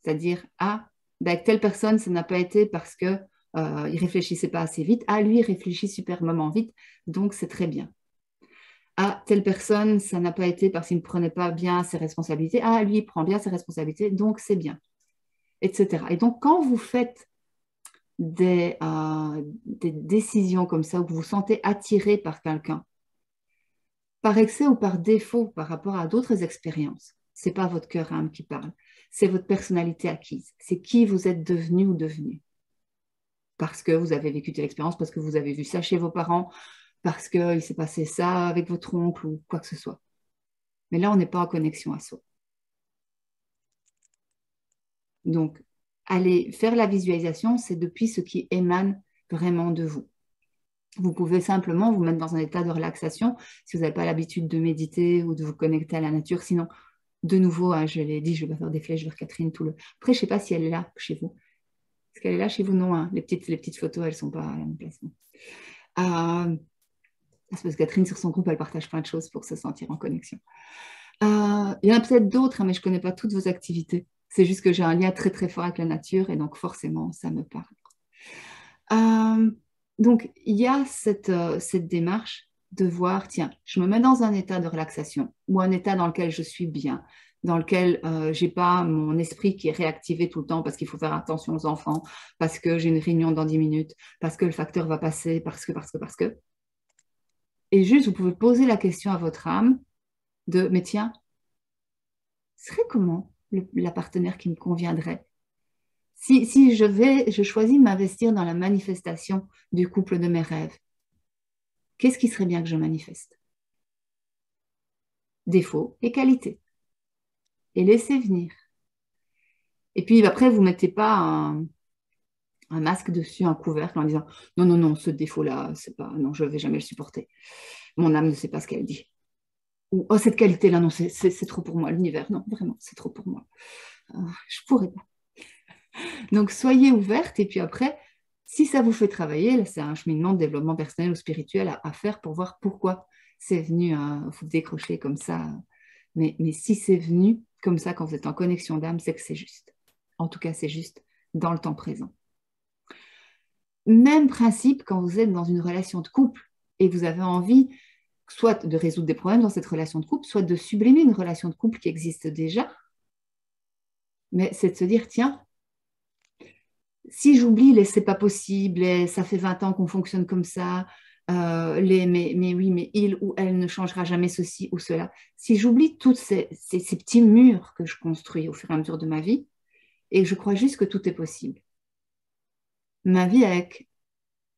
C'est-à-dire, avec telle personne, ça n'a pas été parce qu'il ne réfléchissait pas assez vite. Lui, il réfléchit superbement vite, donc c'est très bien. Telle personne, ça n'a pas été parce qu'il ne prenait pas bien ses responsabilités. Lui, il prend bien ses responsabilités, donc c'est bien, etc. Et donc, quand vous faites des décisions comme ça, où vous vous sentez attiré par quelqu'un, par excès ou par défaut par rapport à d'autres expériences, ce n'est pas votre cœur-âme qui parle, c'est votre personnalité acquise, c'est qui vous êtes devenu ou devenue. Parce que vous avez vécu telle expérience, parce que vous avez vu ça chez vos parents, parce qu'il s'est passé ça avec votre oncle ou quoi que ce soit. Mais là, on n'est pas en connexion à soi. Donc, aller faire la visualisation, c'est depuis ce qui émane vraiment de vous. Vous pouvez simplement vous mettre dans un état de relaxation si vous n'avez pas l'habitude de méditer ou de vous connecter à la nature. Sinon, de nouveau, je l'ai dit, je vais faire des flèches vers Catherine. Après, je ne sais pas si elle est là chez vous. Est-ce qu'elle est là chez vous? Non, hein. Les petites photos, elles ne sont pas à la même place. C'est parce que Catherine, sur son groupe, elle partage plein de choses pour se sentir en connexion. Il y en a peut-être d'autres, hein, mais je ne connais pas toutes vos activités. C'est juste que j'ai un lien très, très fort avec la nature et donc forcément, ça me parle. Donc, il y a cette démarche de voir, tiens, je me mets dans un état de relaxation ou un état dans lequel je suis bien, dans lequel je n'ai pas mon esprit qui est réactivé tout le temps parce qu'il faut faire attention aux enfants, parce que j'ai une réunion dans 10 minutes, parce que le facteur va passer, parce que. Et juste, vous pouvez poser la question à votre âme de, mais tiens, ce serait comment la partenaire qui me conviendrait? Si je choisis de m'investir dans la manifestation du couple de mes rêves, qu'est-ce qui serait bien que je manifeste? Défauts et qualités. Et laissez venir. Et puis après, vous ne mettez pas un masque dessus, un couvercle en disant non, non, non, ce défaut-là, c'est pas, non, je ne vais jamais le supporter. Mon âme ne sait pas ce qu'elle dit. Ou oh, cette qualité-là, non, c'est trop pour moi, l'univers, non, vraiment, c'est trop pour moi. Je pourrais pas. Donc, soyez ouverte et puis après, si ça vous fait travailler, là, c'est un cheminement de développement personnel ou spirituel à faire pour voir pourquoi c'est venu vous décrocher comme ça. Mais si c'est venu comme ça quand vous êtes en connexion d'âme, c'est que c'est juste. En tout cas, c'est juste dans le temps présent. Même principe quand vous êtes dans une relation de couple et vous avez envie soit de résoudre des problèmes dans cette relation de couple, soit de sublimer une relation de couple qui existe déjà. Mais c'est de se dire, tiens, si j'oublie, c'est pas possible, ça fait 20 ans qu'on fonctionne comme ça, mais oui, mais il ou elle ne changera jamais ceci ou cela. Si j'oublie tous ces petits murs que je construis au fur et à mesure de ma vie, et je crois juste que tout est possible, ma vie avec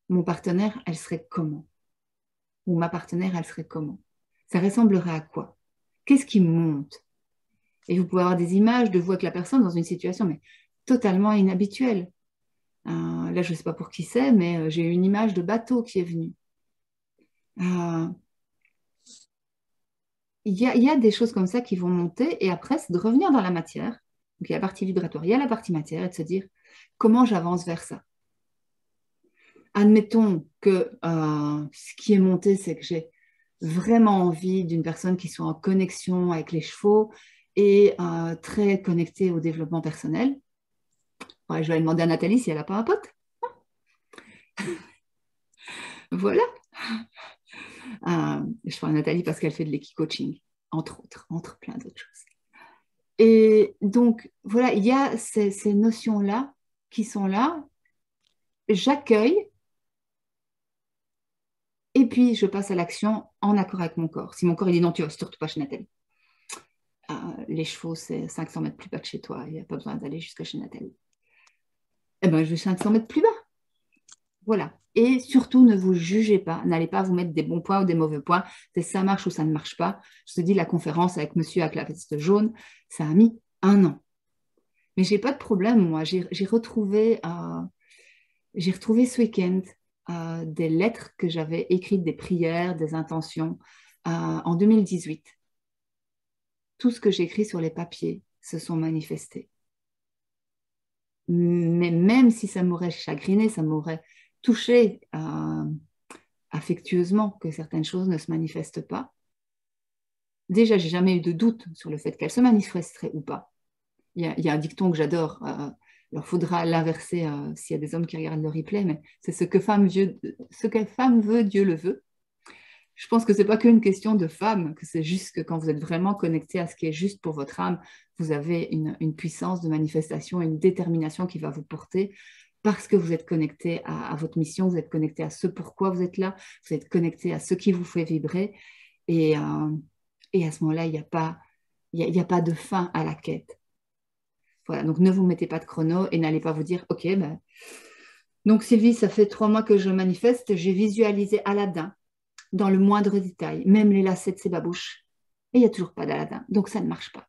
mon partenaire, elle serait comment? Ou ma partenaire, elle serait comment? Ça ressemblerait à quoi? Qu'est-ce qui monte? Et vous pouvez avoir des images de vous avec la personne dans une situation mais totalement inhabituelle. Là, je ne sais pas pour qui c'est, mais j'ai une image de bateau qui est venue. Il y a des choses comme ça qui vont monter et après, c'est de revenir dans la matière. Donc, il y a la partie vibratoire, il y a la partie matière et de se dire comment j'avance vers ça. Admettons que ce qui est monté, c'est que j'ai vraiment envie d'une personne qui soit en connexion avec les chevaux et très connectée au développement personnel. Ouais, je vais demander à Nathalie si elle n'a pas un pote. Voilà. Je parle à Nathalie parce qu'elle fait de l'équi-coaching, entre autres, entre plein d'autres choses. Et donc, voilà, il y a ces notions-là qui sont là. J'accueille et puis je passe à l'action en accord avec mon corps. Si mon corps il dit non, tu ne vas surtout pas chez Nathalie. Les chevaux, c'est 500 mètres plus bas que chez toi. Il n'y a pas besoin d'aller jusqu'à chez Nathalie. Eh bien, je vais 500 mètres plus bas. Voilà. Et surtout, ne vous jugez pas. N'allez pas vous mettre des bons points ou des mauvais points. C'est ça marche ou ça ne marche pas. Je te dis, la conférence avec monsieur avec la veste jaune, ça a mis 1 an. Mais je n'ai pas de problème, moi. J'ai retrouvé ce week-end des lettres que j'avais écrites, des prières, des intentions en 2018. Tout ce que j'ai écrit sur les papiers se sont manifestés. Mais même si ça m'aurait chagriné, ça m'aurait touché affectueusement que certaines choses ne se manifestent pas. Déjà, j'ai jamais eu de doute sur le fait qu'elles se manifesteraient ou pas. Il y a un dicton que j'adore. Il faudra l'inverser s'il y a des hommes qui regardent le replay, mais c'est ce que femme veut, Dieu le veut. Je pense que ce n'est pas qu'une question de femme, que c'est juste que quand vous êtes vraiment connecté à ce qui est juste pour votre âme, vous avez une puissance de manifestation, une détermination qui va vous porter parce que vous êtes connecté à votre mission, vous êtes connecté à ce pourquoi vous êtes là, vous êtes connecté à ce qui vous fait vibrer. Et à ce moment-là, il n'y a pas de fin à la quête. Voilà, donc ne vous mettez pas de chrono et n'allez pas vous dire, ok, ben, donc Sylvie, ça fait 3 mois que je manifeste, j'ai visualisé Aladdin dans le moindre détail, même les lacets de ses babouches. Et il n'y a toujours pas d'Aladin. Donc, ça ne marche pas.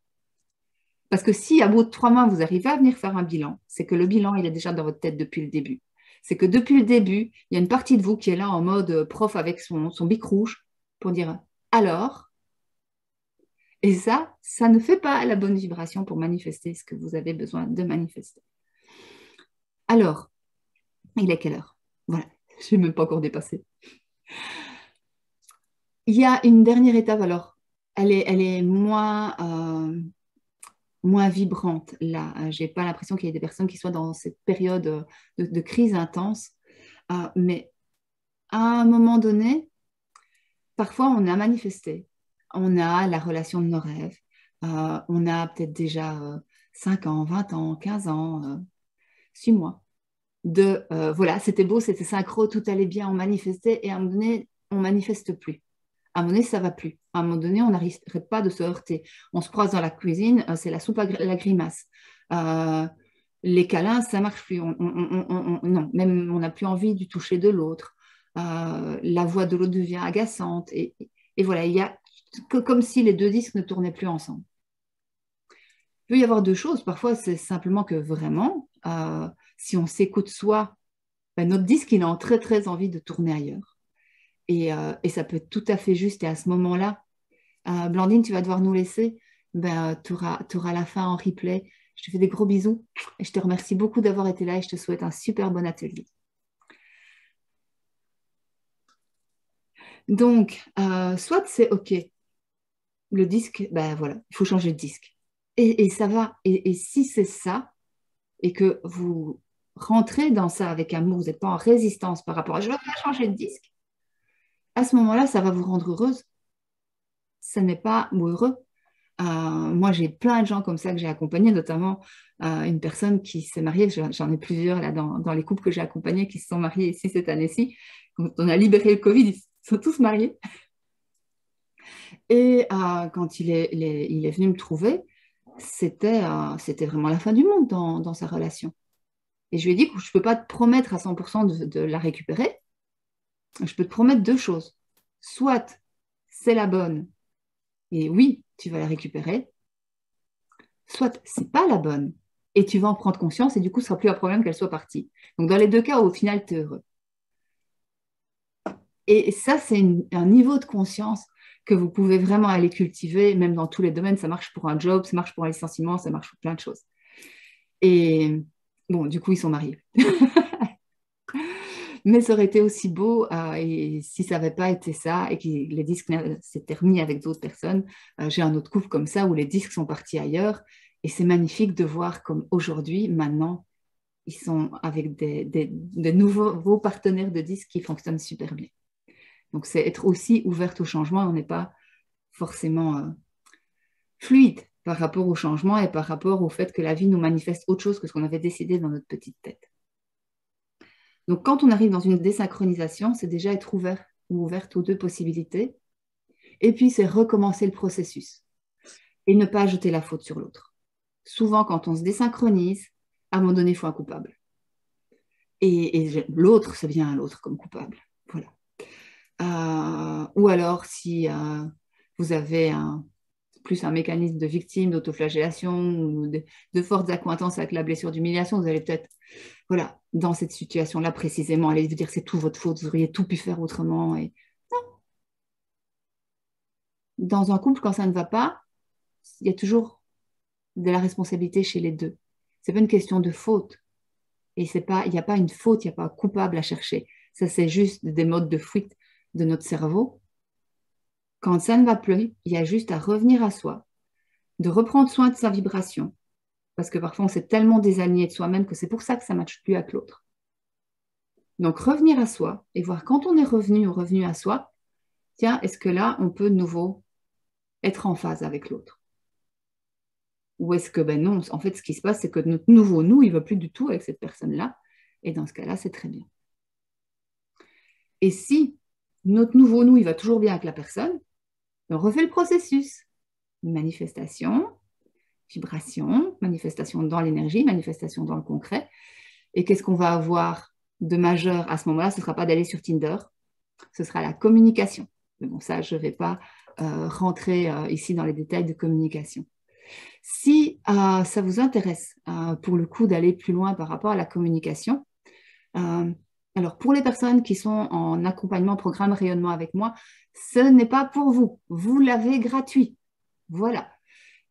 Parce que si, à bout de 3 mois, vous arrivez à venir faire un bilan, c'est que le bilan, il est déjà dans votre tête depuis le début. C'est que depuis le début, il y a une partie de vous qui est là en mode prof avec son bic rouge pour dire « alors ?» Et ça ne fait pas la bonne vibration pour manifester ce que vous avez besoin de manifester. Alors, il est quelle heure? Voilà, je n'ai même pas encore dépassé. Il y a une dernière étape, alors, elle est moins vibrante. Là, je n'ai pas l'impression qu'il y ait des personnes qui soient dans cette période de crise intense. Mais à un moment donné, parfois, on a manifesté. On a la relation de nos rêves. On a peut-être déjà 5 ans, 20 ans, 15 ans, 6 mois. Voilà, c'était beau, c'était synchro, tout allait bien, on manifestait. Et à un moment donné, on ne manifeste plus. À un moment donné, ça ne va plus. À un moment donné, on n'arrête pas de se heurter. On se croise dans la cuisine, c'est la soupe à la grimace. Les câlins, ça ne marche plus. Non, même on n'a plus envie du toucher de l'autre. La voix de l'autre devient agaçante. Et voilà, il y a comme si les deux disques ne tournaient plus ensemble. peut y avoir deux choses. Parfois, c'est simplement que vraiment, si on s'écoute soi, ben, notre disque, il a très, très envie de tourner ailleurs. Et ça peut être tout à fait juste. Et à ce moment-là, Blandine, tu vas devoir nous laisser. Ben, tu auras la fin en replay. Je te fais des gros bisous et je te remercie beaucoup d'avoir été là et je te souhaite un super bon atelier. Donc, soit c'est OK, le disque, ben voilà, il faut changer de disque. Et ça va. Et si c'est ça, et que vous rentrez dans ça avec amour, vous n'êtes pas en résistance par rapport à je veux pas changer de disque, à ce moment-là, ça va vous rendre heureuse. Ça n'est pas ou heureux. Moi, j'ai plein de gens comme ça que j'ai accompagnés, notamment une personne qui s'est mariée. J'en ai plusieurs là dans les couples que j'ai accompagnés qui se sont mariés ici cette année-ci. Quand on a libéré le Covid, ils sont tous mariés. Et quand il est venu me trouver, c'était vraiment la fin du monde dans sa relation. Et je lui ai dit que je ne peux pas te promettre à 100% de la récupérer. Je peux te promettre deux choses. Soit c'est la bonne, et oui, tu vas la récupérer. Soit c'est pas la bonne, et tu vas en prendre conscience, et du coup, ce ne sera plus un problème qu'elle soit partie. Donc, dans les deux cas, au final, tu es heureux. Et ça, c'est un niveau de conscience que vous pouvez vraiment aller cultiver, même dans tous les domaines. Ça marche pour un job, ça marche pour un licenciement, ça marche pour plein de choses. Et bon, du coup, ils sont mariés. Mais ça aurait été aussi beau, et si ça n'avait pas été ça, et que les disques s'étaient remis avec d'autres personnes, j'ai un autre couple comme ça où les disques sont partis ailleurs, et c'est magnifique de voir comme aujourd'hui, maintenant, ils sont avec des nouveaux partenaires de disques qui fonctionnent super bien. Donc, c'est être aussi ouverte au changement, on n'est pas forcément fluide par rapport au changement et par rapport au fait que la vie nous manifeste autre chose que ce qu'on avait décidé dans notre petite tête. Donc, quand on arrive dans une désynchronisation, c'est déjà être ouvert ou ouverte aux deux possibilités. Et puis, c'est recommencer le processus et ne pas jeter la faute sur l'autre. Souvent, quand on se désynchronise, à un moment donné, il faut un coupable. Et l'autre, ça vient à l'autre comme coupable. Voilà. Ou alors, si vous avez plus un mécanisme de victime, d'autoflagellation ou de fortes accointances avec la blessure d'humiliation, vous allez peut-être, voilà, dans cette situation-là précisément, aller vous dire c'est tout votre faute, vous auriez tout pu faire autrement. Et... Non. Dans un couple, quand ça ne va pas, il y a toujours de la responsabilité chez les deux. C'est pas une question de faute. Et il n'y a pas une faute, il n'y a pas un coupable à chercher. Ça, c'est juste des modes de fuite de notre cerveau. Quand ça ne va plus, il y a juste à revenir à soi, de reprendre soin de sa vibration, parce que parfois on s'est tellement désaligné de soi-même que c'est pour ça que ça ne matche plus avec l'autre. Donc revenir à soi et voir quand on est revenu ou revenu à soi, tiens, est-ce que là on peut de nouveau être en phase avec l'autre? Ou est-ce que ben non, en fait ce qui se passe c'est que notre nouveau nous, il ne va plus du tout avec cette personne-là, et dans ce cas-là c'est très bien. Et si notre nouveau nous, il va toujours bien avec la personne, on refait le processus. Manifestation, vibration, manifestation dans l'énergie, manifestation dans le concret. Et qu'est-ce qu'on va avoir de majeur à ce moment-là? Ce ne sera pas d'aller sur Tinder, ce sera la communication. Mais bon, ça, je ne vais pas rentrer ici dans les détails de communication. Si ça vous intéresse, pour le coup, d'aller plus loin par rapport à la communication, alors pour les personnes qui sont en accompagnement programme rayonnement avec moi, ce n'est pas pour vous. Vous l'avez gratuit. Voilà.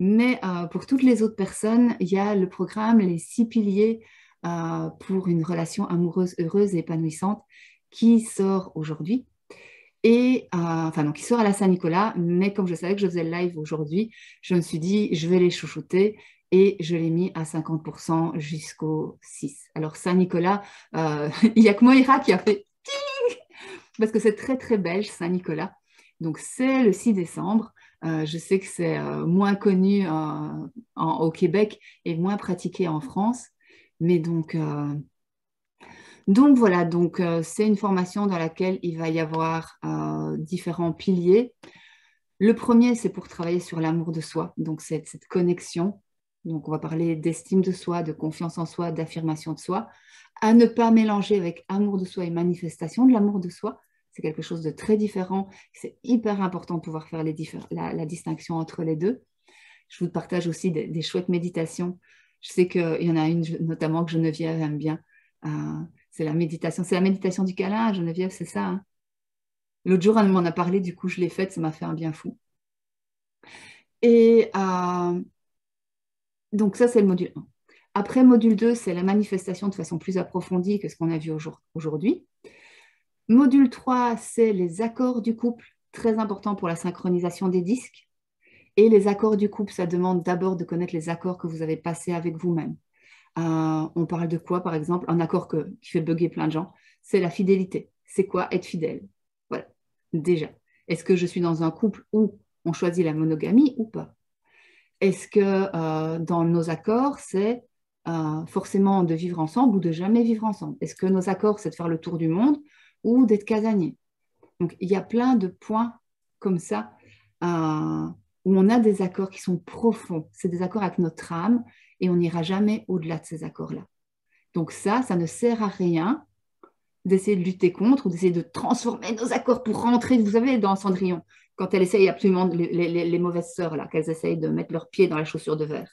Mais pour toutes les autres personnes, il y a le programme Les 6 piliers pour une relation amoureuse, heureuse et épanouissante qui sort aujourd'hui. Et qui sort à la Saint-Nicolas, mais comme je savais que je faisais le live aujourd'hui, je me suis dit, je vais les chouchouter et je l'ai mis à 50% jusqu'au 6. Alors Saint-Nicolas, il n'y a que Moira qui a fait parce que c'est très très belge Saint-Nicolas. Donc c'est le 6 décembre. Je sais que c'est moins connu au Québec et moins pratiqué en France. Mais donc voilà, c'est une formation dans laquelle il va y avoir différents piliers. Le premier, c'est pour travailler sur l'amour de soi, donc cette connexion. Donc on va parler d'estime de soi, de confiance en soi, d'affirmation de soi, à ne pas mélanger avec amour de soi et manifestation de l'amour de soi. C'est quelque chose de très différent. C'est hyper important de pouvoir faire la distinction entre les deux. je vous partage aussi des chouettes méditations. Je sais qu'il y en a une notamment que Geneviève aime bien. C'est la méditation du câlin, Geneviève, c'est ça, hein? L'autre jour, elle m'en a parlé, du coup, je l'ai faite, ça m'a fait un bien fou. Et donc, ça, c'est le module 1. Après, module 2, c'est la manifestation de façon plus approfondie que ce qu'on a vu aujourd'hui. Module 3, c'est les accords du couple, très important pour la synchronisation des disques. Et les accords du couple, ça demande d'abord de connaître les accords que vous avez passés avec vous-même. On parle de quoi, par exemple? Un accord qui fait bugger plein de gens, c'est la fidélité. C'est quoi être fidèle? Voilà, déjà. Est-ce que je suis dans un couple où on choisit la monogamie ou pas? Est-ce que dans nos accords, c'est forcément de vivre ensemble ou de jamais vivre ensemble? Est-ce que nos accords, c'est de faire le tour du monde ou d'être casanier? Donc, il y a plein de points comme ça où on a des accords qui sont profonds. C'est des accords avec notre âme et on n'ira jamais au-delà de ces accords-là. Donc ça ne sert à rien d'essayer de lutter contre ou d'essayer de transformer nos accords pour rentrer. Vous savez, dans Cendrillon, quand elle essaye absolument, les mauvaises sœurs, là, qu'elles essayent de mettre leurs pieds dans la chaussure de verre.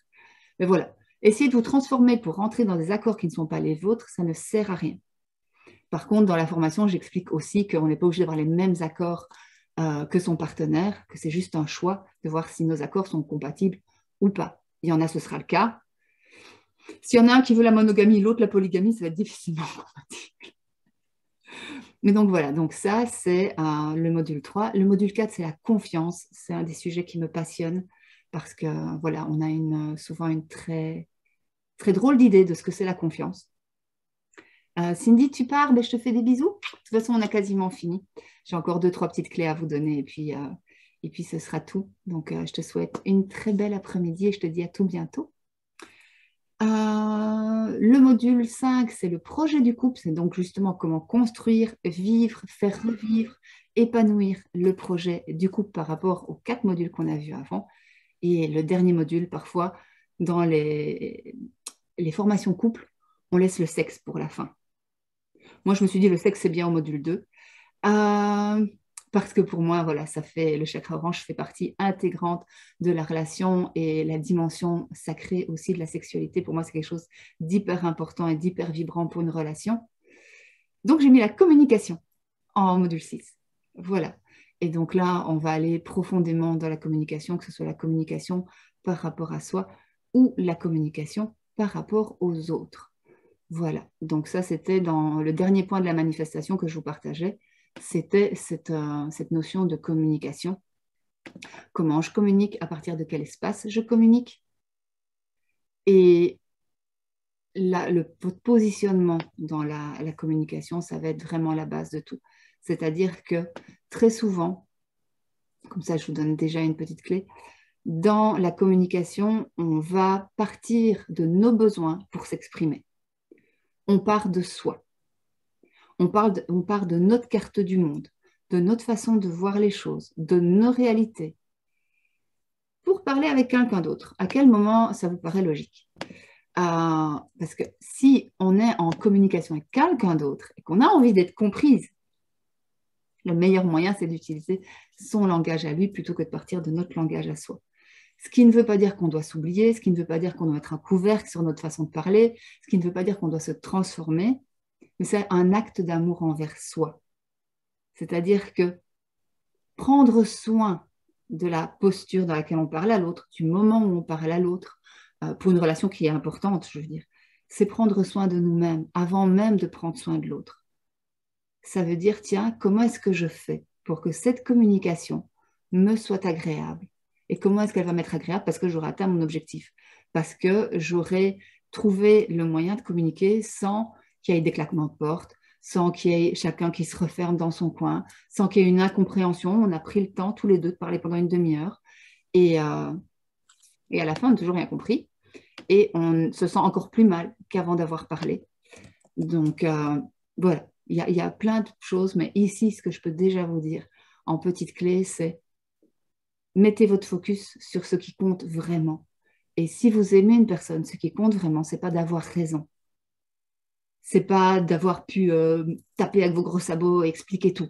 Mais voilà, essayez de vous transformer pour rentrer dans des accords qui ne sont pas les vôtres, ça ne sert à rien. Par contre, dans la formation, j'explique aussi qu'on n'est pas obligé d'avoir les mêmes accords que son partenaire, que c'est juste un choix de voir si nos accords sont compatibles ou pas. Il y en a, ce sera le cas. S'il y en a un qui veut la monogamie, l'autre la polygamie, ça va être difficilement compatible. Mais donc voilà, donc ça c'est le module 3. Le module 4, c'est la confiance. C'est un des sujets qui me passionne parce que voilà, on a souvent une très, très drôle d'idée de ce que c'est la confiance. Cindy, tu pars, ben, je te fais des bisous. De toute façon, on a quasiment fini. J'ai encore 2-3 petites clés à vous donner et puis ce sera tout. Donc, je te souhaite une très belle après-midi et je te dis à tout bientôt. Le module 5, c'est le projet du couple. C'est donc justement comment construire, vivre, faire revivre, épanouir le projet du couple par rapport aux 4 modules qu'on a vus avant. Et le dernier module, parfois, dans les formations couple, on laisse le sexe pour la fin. Moi, je me suis dit, le sexe, c'est bien au module 2. Parce que pour moi, voilà, le chakra orange fait partie intégrante de la relation et la dimension sacrée aussi de la sexualité. Pour moi, c'est quelque chose d'hyper important et d'hyper vibrant pour une relation. Donc, j'ai mis la communication en module 6. Voilà. Et donc là, on va aller profondément dans la communication, que ce soit la communication par rapport à soi ou la communication par rapport aux autres. Voilà, donc ça c'était dans le dernier point de la manifestation que je vous partageais, c'était cette notion de communication. Comment je communique, à partir de quel espace je communique. Et votre positionnement dans la communication, ça va être vraiment la base de tout. C'est-à-dire que très souvent, comme ça je vous donne déjà une petite clé, dans la communication, on va partir de nos besoins pour s'exprimer. On part de soi. On part de notre carte du monde, de notre façon de voir les choses, de nos réalités, pour parler avec quelqu'un d'autre. À quel moment ça vous paraît logique? Parce que si on est en communication avec quelqu'un d'autre et qu'on a envie d'être comprise, le meilleur moyen, c'est d'utiliser son langage à lui plutôt que de partir de notre langage à soi. Ce qui ne veut pas dire qu'on doit s'oublier, ce qui ne veut pas dire qu'on doit être un couvercle sur notre façon de parler, ce qui ne veut pas dire qu'on doit se transformer, mais c'est un acte d'amour envers soi. C'est-à-dire que prendre soin de la posture dans laquelle on parle à l'autre, du moment où on parle à l'autre, pour une relation qui est importante, je veux dire, c'est prendre soin de nous-mêmes avant même de prendre soin de l'autre. Ça veut dire, tiens, comment est-ce que je fais pour que cette communication me soit agréable? Et comment est-ce qu'elle va m'être agréable? Parce que j'aurai atteint mon objectif, parce que j'aurai trouvé le moyen de communiquer sans qu'il y ait des claquements de porte, sans qu'il y ait chacun qui se referme dans son coin, sans qu'il y ait une incompréhension. On a pris le temps tous les deux de parler pendant une demi-heure et à la fin, on n'a toujours rien compris et on se sent encore plus mal qu'avant d'avoir parlé. Donc, voilà, il y a plein de choses, mais ici, ce que je peux déjà vous dire en petite clé, c'est mettez votre focus sur ce qui compte vraiment. Et si vous aimez une personne, ce qui compte vraiment, ce n'est pas d'avoir raison. Ce n'est pas d'avoir pu taper avec vos gros sabots et expliquer tout.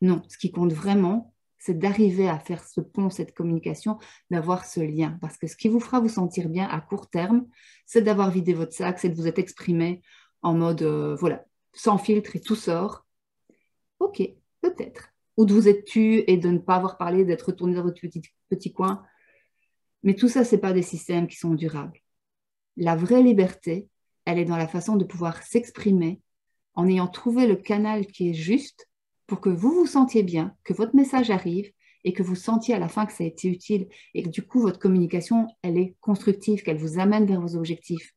Non, ce qui compte vraiment, c'est d'arriver à faire ce pont, cette communication, d'avoir ce lien. Parce que ce qui vous fera vous sentir bien à court terme, c'est d'avoir vidé votre sac, c'est de vous être exprimé en mode, voilà, sans filtre et tout sort. Ok, peut-être. Ou de vous être tu et de ne pas avoir parlé, d'être retourné dans votre petit coin. Mais tout ça, ce n'est pas des systèmes qui sont durables. La vraie liberté, elle est dans la façon de pouvoir s'exprimer en ayant trouvé le canal qui est juste pour que vous vous sentiez bien, que votre message arrive et que vous sentiez à la fin que ça a été utile et que du coup, votre communication, elle est constructive, qu'elle vous amène vers vos objectifs.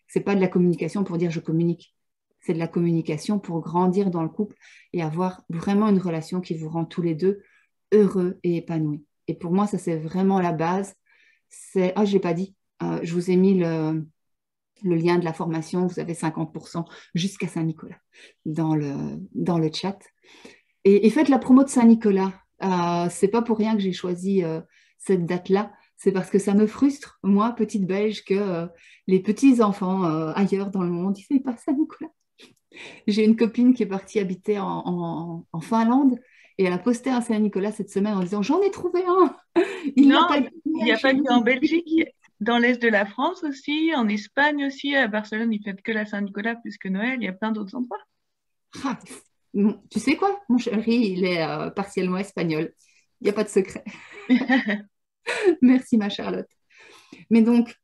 Ce n'est pas de la communication pour dire je communique. C'est de la communication pour grandir dans le couple et avoir vraiment une relation qui vous rend tous les deux heureux et épanouis. Et pour moi, ça, c'est vraiment la base. Ah, je ne l'ai pas dit. Je vous ai mis le lien de la formation. Vous avez 50% jusqu'à Saint-Nicolas dans le chat. Et faites la promo de Saint-Nicolas. Ce n'est pas pour rien que j'ai choisi cette date-là. C'est parce que ça me frustre, moi, petite Belge, que les petits-enfants ailleurs dans le monde, ils ne savent pas Saint-Nicolas. J'ai une copine qui est partie habiter en Finlande et elle a posté un Saint-Nicolas cette semaine en disant j'en ai trouvé un. Il Non, n'a pas il n'y a pas qu'en Belgique, dans l'est de la France aussi, en Espagne aussi, à Barcelone, ils fêtent que la Saint-Nicolas plus que Noël, il y a plein d'autres endroits. Ah, tu sais quoi, mon chéri, il est partiellement espagnol. Il n'y a pas de secret. Merci ma Charlotte. Mais donc,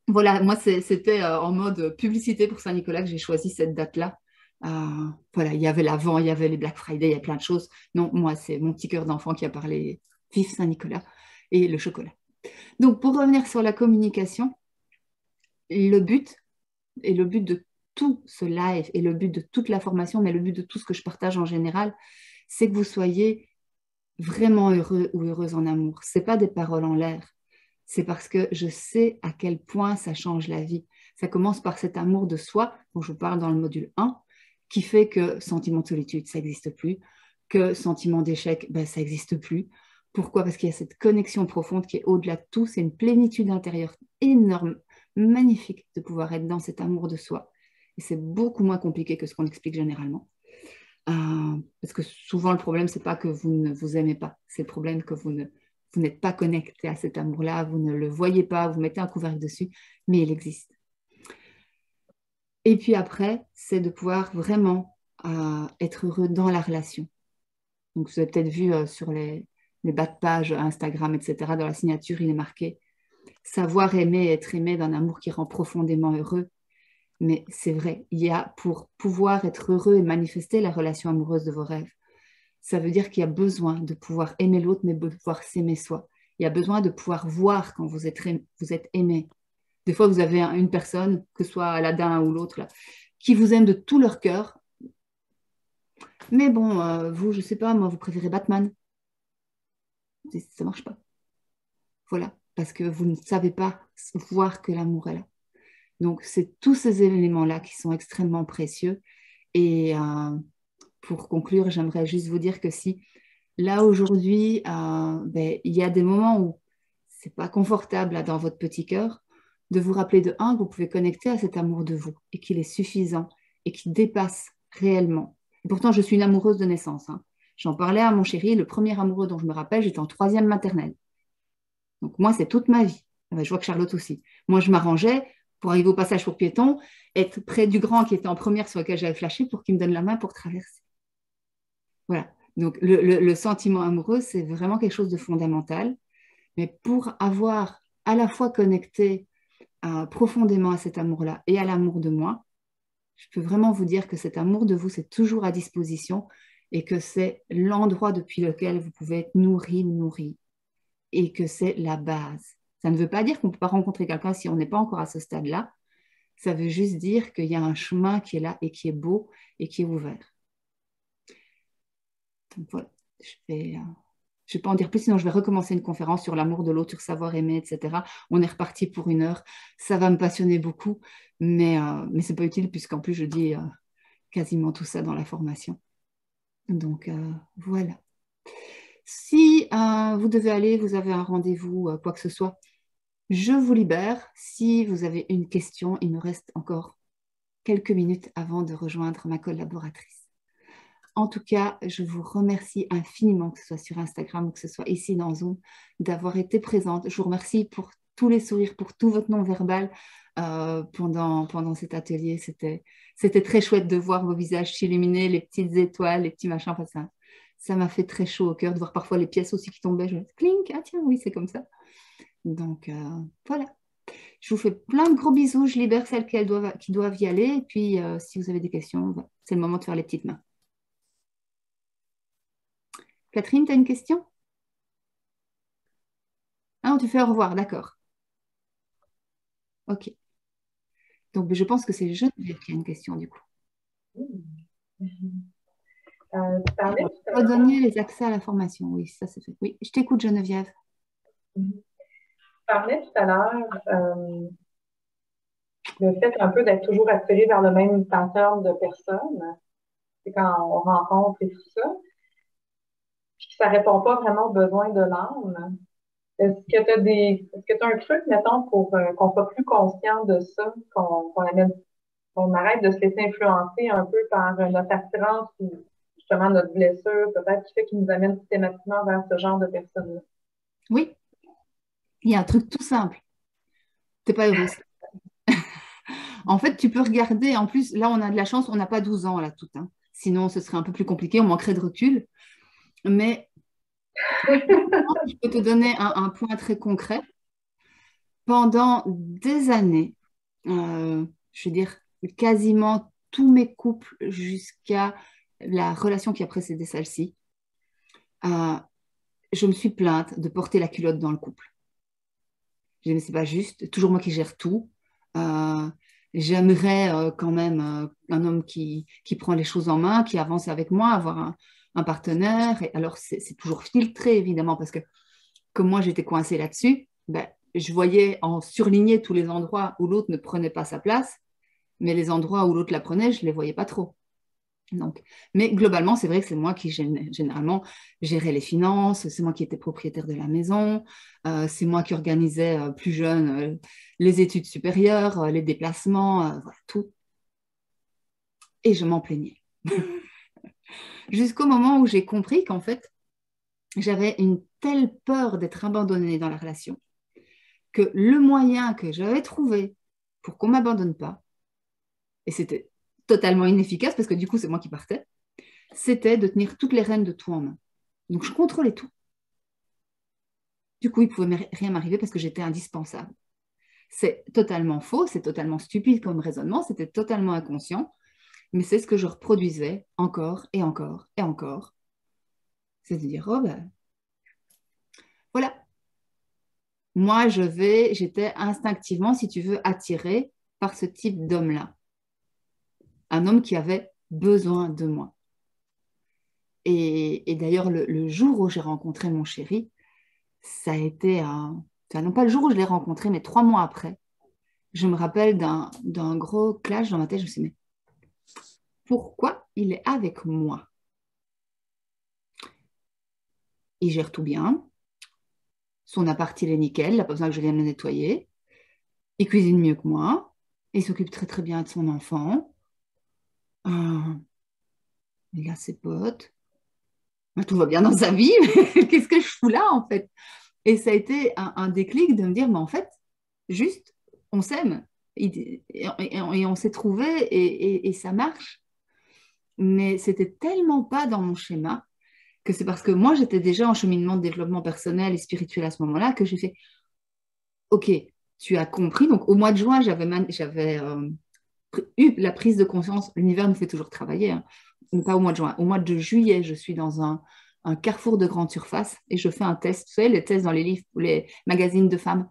voilà, moi c'était en mode publicité pour Saint-Nicolas que j'ai choisi cette date-là. Voilà, il y avait l'Avent, il y avait les Black Friday, il y a plein de choses. Non, moi, c'est mon petit cœur d'enfant qui a parlé vive Saint-Nicolas et le chocolat. Donc, pour revenir sur la communication, le but de tout ce live et le but de toute la formation, mais le but de tout ce que je partage en général, c'est que vous soyez vraiment heureux ou heureuse en amour. Ce n'est pas des paroles en l'air. C'est parce que je sais à quel point ça change la vie. Ça commence par cet amour de soi, dont je vous parle dans le module 1, qui fait que sentiment de solitude, ça n'existe plus, que sentiment d'échec, ben, ça n'existe plus. Pourquoi? Parce qu'il y a cette connexion profonde qui est au-delà de tout. C'est une plénitude intérieure énorme, magnifique de pouvoir être dans cet amour de soi. Et c'est beaucoup moins compliqué que ce qu'on explique généralement. Parce que souvent, le problème, ce n'est pas que vous ne vous aimez pas. C'est le problème que vous n'êtes pas connecté à cet amour-là, vous ne le voyez pas, vous mettez un couvercle dessus, mais il existe. Et puis après, c'est de pouvoir vraiment être heureux dans la relation. Donc, vous avez peut-être vu sur les bas de page Instagram, etc., dans la signature, il est marqué « Savoir aimer et être aimé d'un amour qui rend profondément heureux ». Mais c'est vrai, il y a pour pouvoir être heureux et manifester la relation amoureuse de vos rêves. Ça veut dire qu'il y a besoin de pouvoir aimer l'autre, mais de pouvoir s'aimer soi. Il y a besoin de pouvoir voir quand vous êtes aimé. Des fois, vous avez une personne, que ce soit Aladdin ou l'autre, là, qui vous aime de tout leur cœur. Mais bon, vous, je ne sais pas, moi, vous préférez Batman. Ça ne marche pas. Voilà, parce que vous ne savez pas voir que l'amour est là. Donc, c'est tous ces éléments-là qui sont extrêmement précieux. Et pour conclure, j'aimerais juste vous dire que si, là, aujourd'hui, il y a des moments où ce n'est pas confortable là, dans votre petit cœur, de vous rappeler de un, que vous pouvez connecter à cet amour de vous et qu'il est suffisant et qu'il dépasse réellement. Et pourtant, je suis une amoureuse de naissance. Hein. J'en parlais à mon chéri, le premier amoureux dont je me rappelle, j'étais en 3e maternelle. Donc, moi, c'est toute ma vie. Je vois que Charlotte aussi. Moi, je m'arrangeais pour arriver au passage pour piétons, être près du grand qui était en première sur lequel j'avais flashé pour qu'il me donne la main pour traverser. Voilà. Donc, le sentiment amoureux, c'est vraiment quelque chose de fondamental. Mais pour avoir à la fois connecté profondément à cet amour-là et à l'amour de moi, je peux vraiment vous dire que cet amour de vous, c'est toujours à disposition et que c'est l'endroit depuis lequel vous pouvez être nourri, et que c'est la base. Ça ne veut pas dire qu'on ne peut pas rencontrer quelqu'un si on n'est pas encore à ce stade-là. Ça veut juste dire qu'il y a un chemin qui est là et qui est beau et qui est ouvert. Donc voilà, je ne vais pas en dire plus, sinon je vais recommencer une conférence sur l'amour de l'autre, sur savoir aimer, etc. On est reparti pour 1 heure. Ça va me passionner beaucoup, mais ce n'est pas utile puisqu'en plus je dis quasiment tout ça dans la formation. Donc voilà. Si vous devez aller, vous avez un rendez-vous, quoi que ce soit, je vous libère. Si vous avez une question, il nous reste encore quelques minutes avant de rejoindre ma collaboratrice. En tout cas, je vous remercie infiniment, que ce soit sur Instagram ou que ce soit ici dans Zoom, d'avoir été présente. Je vous remercie pour tous les sourires, pour tout votre non-verbal pendant cet atelier. C'était très chouette de voir vos visages s'illuminer, les petites étoiles, les petits machins. Enfin, ça m'a fait très chaud au cœur de voir parfois les pièces aussi qui tombaient. Je me dis, clink, ah tiens, oui, c'est comme ça. Donc, voilà. Je vous fais plein de gros bisous. Je libère celles qui doivent y aller. Et puis, si vous avez des questions, c'est le moment de faire les petites mains. Catherine, tu as une question? Ah non, tu fais au revoir, d'accord. Ok. Donc, je pense que c'est Geneviève qui a une question, du coup. Tu parlais tout à l'heure. Redonner les accès à la formation, oui, ça c'est fait. Oui, je t'écoute, Geneviève. Tu parlais tout à l'heure le fait un peu d'être toujours attiré vers le même pattern de personnes. C'est quand on rencontre et tout ça. Puis ça répond pas vraiment aux besoins de l'âme. Est-ce que tu as un truc, mettons, pour qu'on soit plus conscient de ça, qu'on arrête de se laisser influencer un peu par notre attirance ou justement notre blessure, peut-être, qui fait qu'il nous amène systématiquement vers ce genre de personnes-là? Oui, il y a un truc tout simple. T'es pas heureuse. En fait, tu peux regarder, en plus, là, on a de la chance, on n'a pas 12 ans, là, tout. Hein. Sinon, ce serait un peu plus compliqué, on manquerait de recul. Mais je peux te donner un point très concret. Pendant des années, je veux dire, quasiment tous mes couples jusqu'à la relation qui a précédé celle-ci, je me suis plainte de porter la culotte dans le couple. Je dis, mais c'est pas juste, toujours moi qui gère tout. J'aimerais quand même un homme qui prend les choses en main, qui avance avec moi, avoir un partenaire. Et alors, c'est toujours filtré, évidemment, parce que comme moi, j'étais coincée là-dessus, ben, je voyais en surligner tous les endroits où l'autre ne prenait pas sa place, mais les endroits où l'autre la prenait, je ne les voyais pas trop. Donc, mais globalement, c'est vrai que c'est moi qui généralement gérais les finances, c'est moi qui étais propriétaire de la maison, c'est moi qui organisais plus jeune les études supérieures, les déplacements, voilà, tout. Et je m'en plaignais. Jusqu'au moment où j'ai compris qu'en fait, j'avais une telle peur d'être abandonnée dans la relation que le moyen que j'avais trouvé pour qu'on ne m'abandonne pas, et c'était totalement inefficace parce que du coup, c'est moi qui partais, c'était de tenir toutes les rênes de tout en main. Donc, je contrôlais tout. Du coup, il ne pouvait rien m'arriver parce que j'étais indispensable. C'est totalement faux, c'est totalement stupide comme raisonnement, c'était totalement inconscient, mais c'est ce que je reproduisais encore et encore et encore. C'est-à-dire, oh ben, voilà. Moi, j'étais instinctivement, si tu veux, attirée par ce type d'homme-là. Un homme qui avait besoin de moi. Et d'ailleurs, le jour où j'ai rencontré mon chéri, ça a été enfin, non pas le jour où je l'ai rencontré, mais 3 mois après, je me rappelle d'un gros clash dans ma tête. Je me suis dit, mais pourquoi il est avec moi? Il gère tout bien. Son appart, il est nickel. Il n'a pas besoin que je vienne le nettoyer. Il cuisine mieux que moi. Il s'occupe très, très bien de son enfant. Il a ses potes. Tout va bien dans sa vie. Qu'est-ce que je fous là, en fait? Et ça a été un déclic de me dire, mais en fait, juste, on s'aime. Et on s'est trouvés et ça marche. Mais c'était tellement pas dans mon schéma que c'est parce que moi, j'étais déjà en cheminement de développement personnel et spirituel à ce moment-là que j'ai fait, OK, tu as compris. Donc, au mois de juin, j'avais eu la prise de conscience. L'univers nous fait toujours travailler, hein. Pas au mois de juin. Au mois de juillet, je suis dans un carrefour de grande surface et je fais un test. Vous savez, les tests dans les livres ou les magazines de femmes.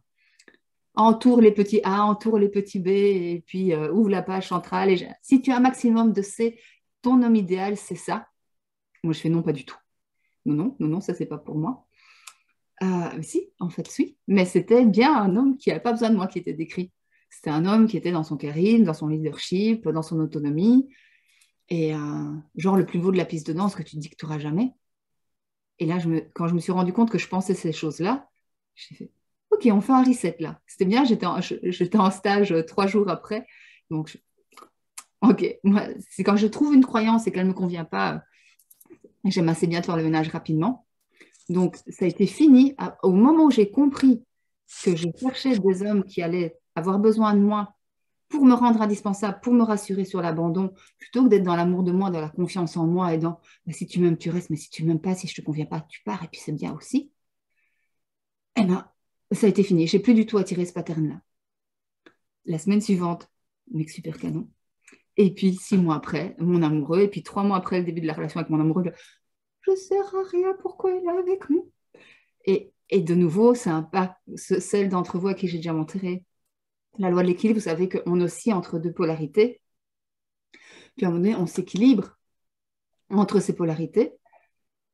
Entoure les petits A, entoure les petits B et puis ouvre la page centrale. Et si tu as un maximum de C, ton homme idéal, c'est ça. Moi, je fais non, pas du tout. Non, ça, c'est pas pour moi. Si, en fait, oui. Mais c'était bien un homme qui n'avait pas besoin de moi qui était décrit. C'était un homme qui était dans son charisme, dans son leadership, dans son autonomie. Et genre le plus beau de la piste de danse que tu te dis que tu n'auras jamais. Et là, quand je me suis rendu compte que je pensais ces choses-là, j'ai fait, OK, on fait un reset là. C'était bien, j'étais en stage 3 jours après. Donc, OK, moi, c'est quand je trouve une croyance et qu'elle ne me convient pas, J'aime assez bien faire le ménage rapidement. Donc, ça a été fini au moment où j'ai compris que je cherchais des hommes qui allaient avoir besoin de moi pour me rendre indispensable, pour me rassurer sur l'abandon, plutôt que d'être dans l'amour de moi, dans la confiance en moi et dans si tu m'aimes, tu restes, mais si tu m'aimes pas, si je te conviens pas, tu pars, et puis c'est bien aussi. Eh bien, ça a été fini. J'ai plus du tout attiré ce pattern-là. La semaine suivante, mec super canon. Et puis 6 mois après, mon amoureux, et puis 3 mois après le début de la relation avec mon amoureux, je ne sers à rien, pourquoi il est avec nous? Et de nouveau, c'est un pas, celle d'entre vous à qui j'ai déjà montré la loi de l'équilibre. Vous savez qu'on oscille entre deux polarités. Puis à un moment donné, on s'équilibre entre ces polarités.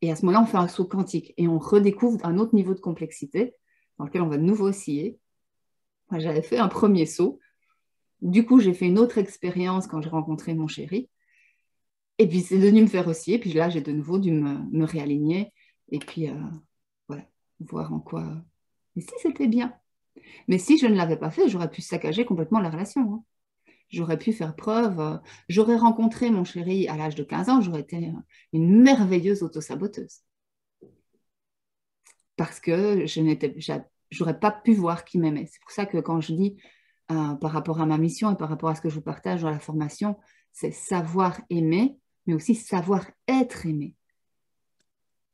Et à ce moment-là, on fait un saut quantique et on redécouvre un autre niveau de complexité dans lequel on va de nouveau osciller. Moi, j'avais fait un premier saut. Du coup, j'ai fait une autre expérience quand j'ai rencontré mon chéri. Et puis, c'est devenu me faire osciller. Puis là, j'ai de nouveau dû me réaligner. Et puis, voilà, voir en quoi... Mais si, c'était bien. Mais si je ne l'avais pas fait, j'aurais pu saccager complètement la relation. Hein. J'aurais pu faire preuve. J'aurais rencontré mon chéri à l'âge de 15 ans. J'aurais été une merveilleuse autosaboteuse. Parce que je n'aurais pas pu voir qui m'aimait. C'est pour ça que quand je dis par rapport à ma mission et par rapport à ce que je vous partage dans la formation, c'est savoir aimer, mais aussi savoir être aimé.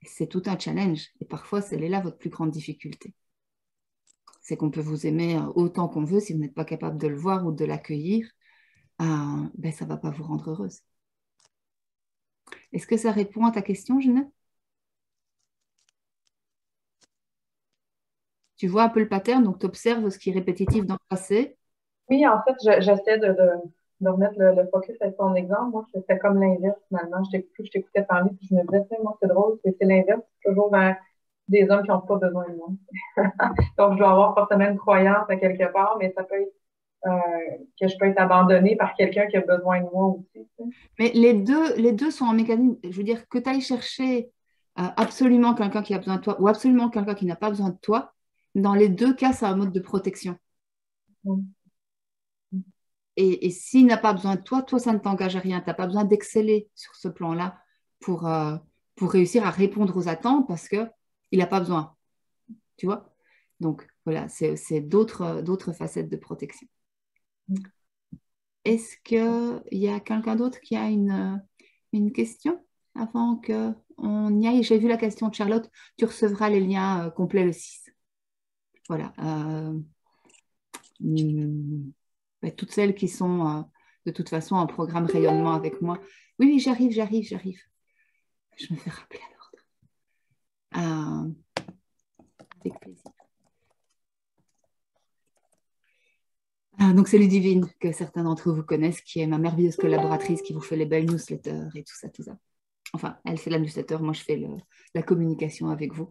C'est tout un challenge. Et parfois, c'est là votre plus grande difficulté. C'est qu'on peut vous aimer autant qu'on veut. Si vous n'êtes pas capable de le voir ou de l'accueillir, ben, ça ne va pas vous rendre heureuse. Est-ce que ça répond à ta question, Jeanne? Tu vois un peu le pattern, donc tu observes ce qui est répétitif dans le passé. Oui, en fait, j'essaie de remettre le focus avec ton exemple. Moi, c'était comme l'inverse, finalement. Je t'écoutais parler, puis je me disais, moi, c'est drôle, c'est l'inverse. C'est toujours vers des hommes qui n'ont pas besoin de moi. Donc, je dois avoir forcément une croyance à quelque part, mais ça peut être que je peux être abandonnée par quelqu'un qui a besoin de moi aussi. Mais les deux sont en mécanisme. Je veux dire, que tu ailles chercher absolument quelqu'un qui a besoin de toi ou absolument quelqu'un qui n'a pas besoin de toi, dans les deux cas, c'est un mode de protection. Mm. Et s'il n'a pas besoin de toi, ça ne t'engage à rien. Tu n'as pas besoin d'exceller sur ce plan-là pour réussir à répondre aux attentes parce qu'il n'a pas besoin. Tu vois? Donc, voilà, c'est d'autres facettes de protection. Est-ce qu'il y a quelqu'un d'autre qui a une question avant qu'on y aille? J'ai vu la question de Charlotte. Tu recevras les liens complets le 6. Voilà. Ben, toutes celles qui sont de toute façon en programme rayonnement avec moi. Oui, oui, j'arrive. Je me fais rappeler à l'ordre. Avec plaisir. Donc, c'est Ludivine, que certains d'entre vous connaissent, qui est ma merveilleuse collaboratrice, qui vous fait les belles newsletters et tout ça, tout ça. Enfin, elle fait la newsletter, moi je fais la communication avec vous.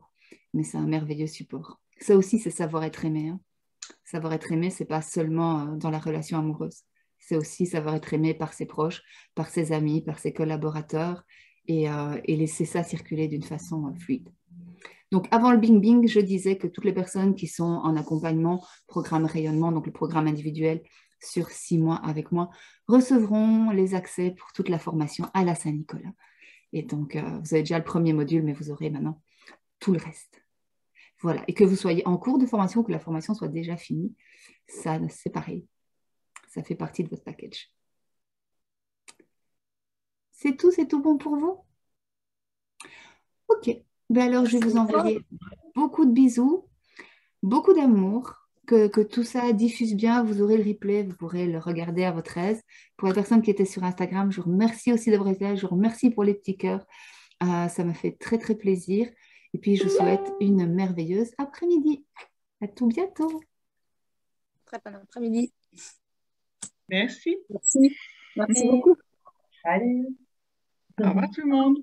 Mais c'est un merveilleux support. Ça aussi, c'est savoir être aimé. Hein. Savoir être aimé, c'est pas seulement dans la relation amoureuse. C'est aussi savoir être aimé par ses proches, par ses amis, par ses collaborateurs et laisser ça circuler d'une façon fluide. Donc, avant le Bing Bing, je disais que toutes les personnes qui sont en accompagnement, programme rayonnement, donc le programme individuel sur 6 mois avec moi, recevront les accès pour toute la formation à la Saint-Nicolas. Et donc, vous avez déjà le premier module, mais vous aurez maintenant tout le reste. Voilà. Et que vous soyez en cours de formation ou que la formation soit déjà finie, ça, c'est pareil. Ça fait partie de votre package. C'est tout bon pour vous? Ok. Ben alors, je vais vous envoyer beaucoup de bisous, beaucoup d'amour, que tout ça diffuse bien. Vous aurez le replay, vous pourrez le regarder à votre aise. Pour les personnes qui étaient sur Instagram, je vous remercie aussi d'avoir été là. Je vous remercie pour les petits cœurs. Ça m'a fait très, très plaisir. Et puis, je vous souhaite une merveilleuse après-midi. À tout bientôt. Très bon après-midi. Merci. Merci beaucoup. Salut. Au revoir tout le monde.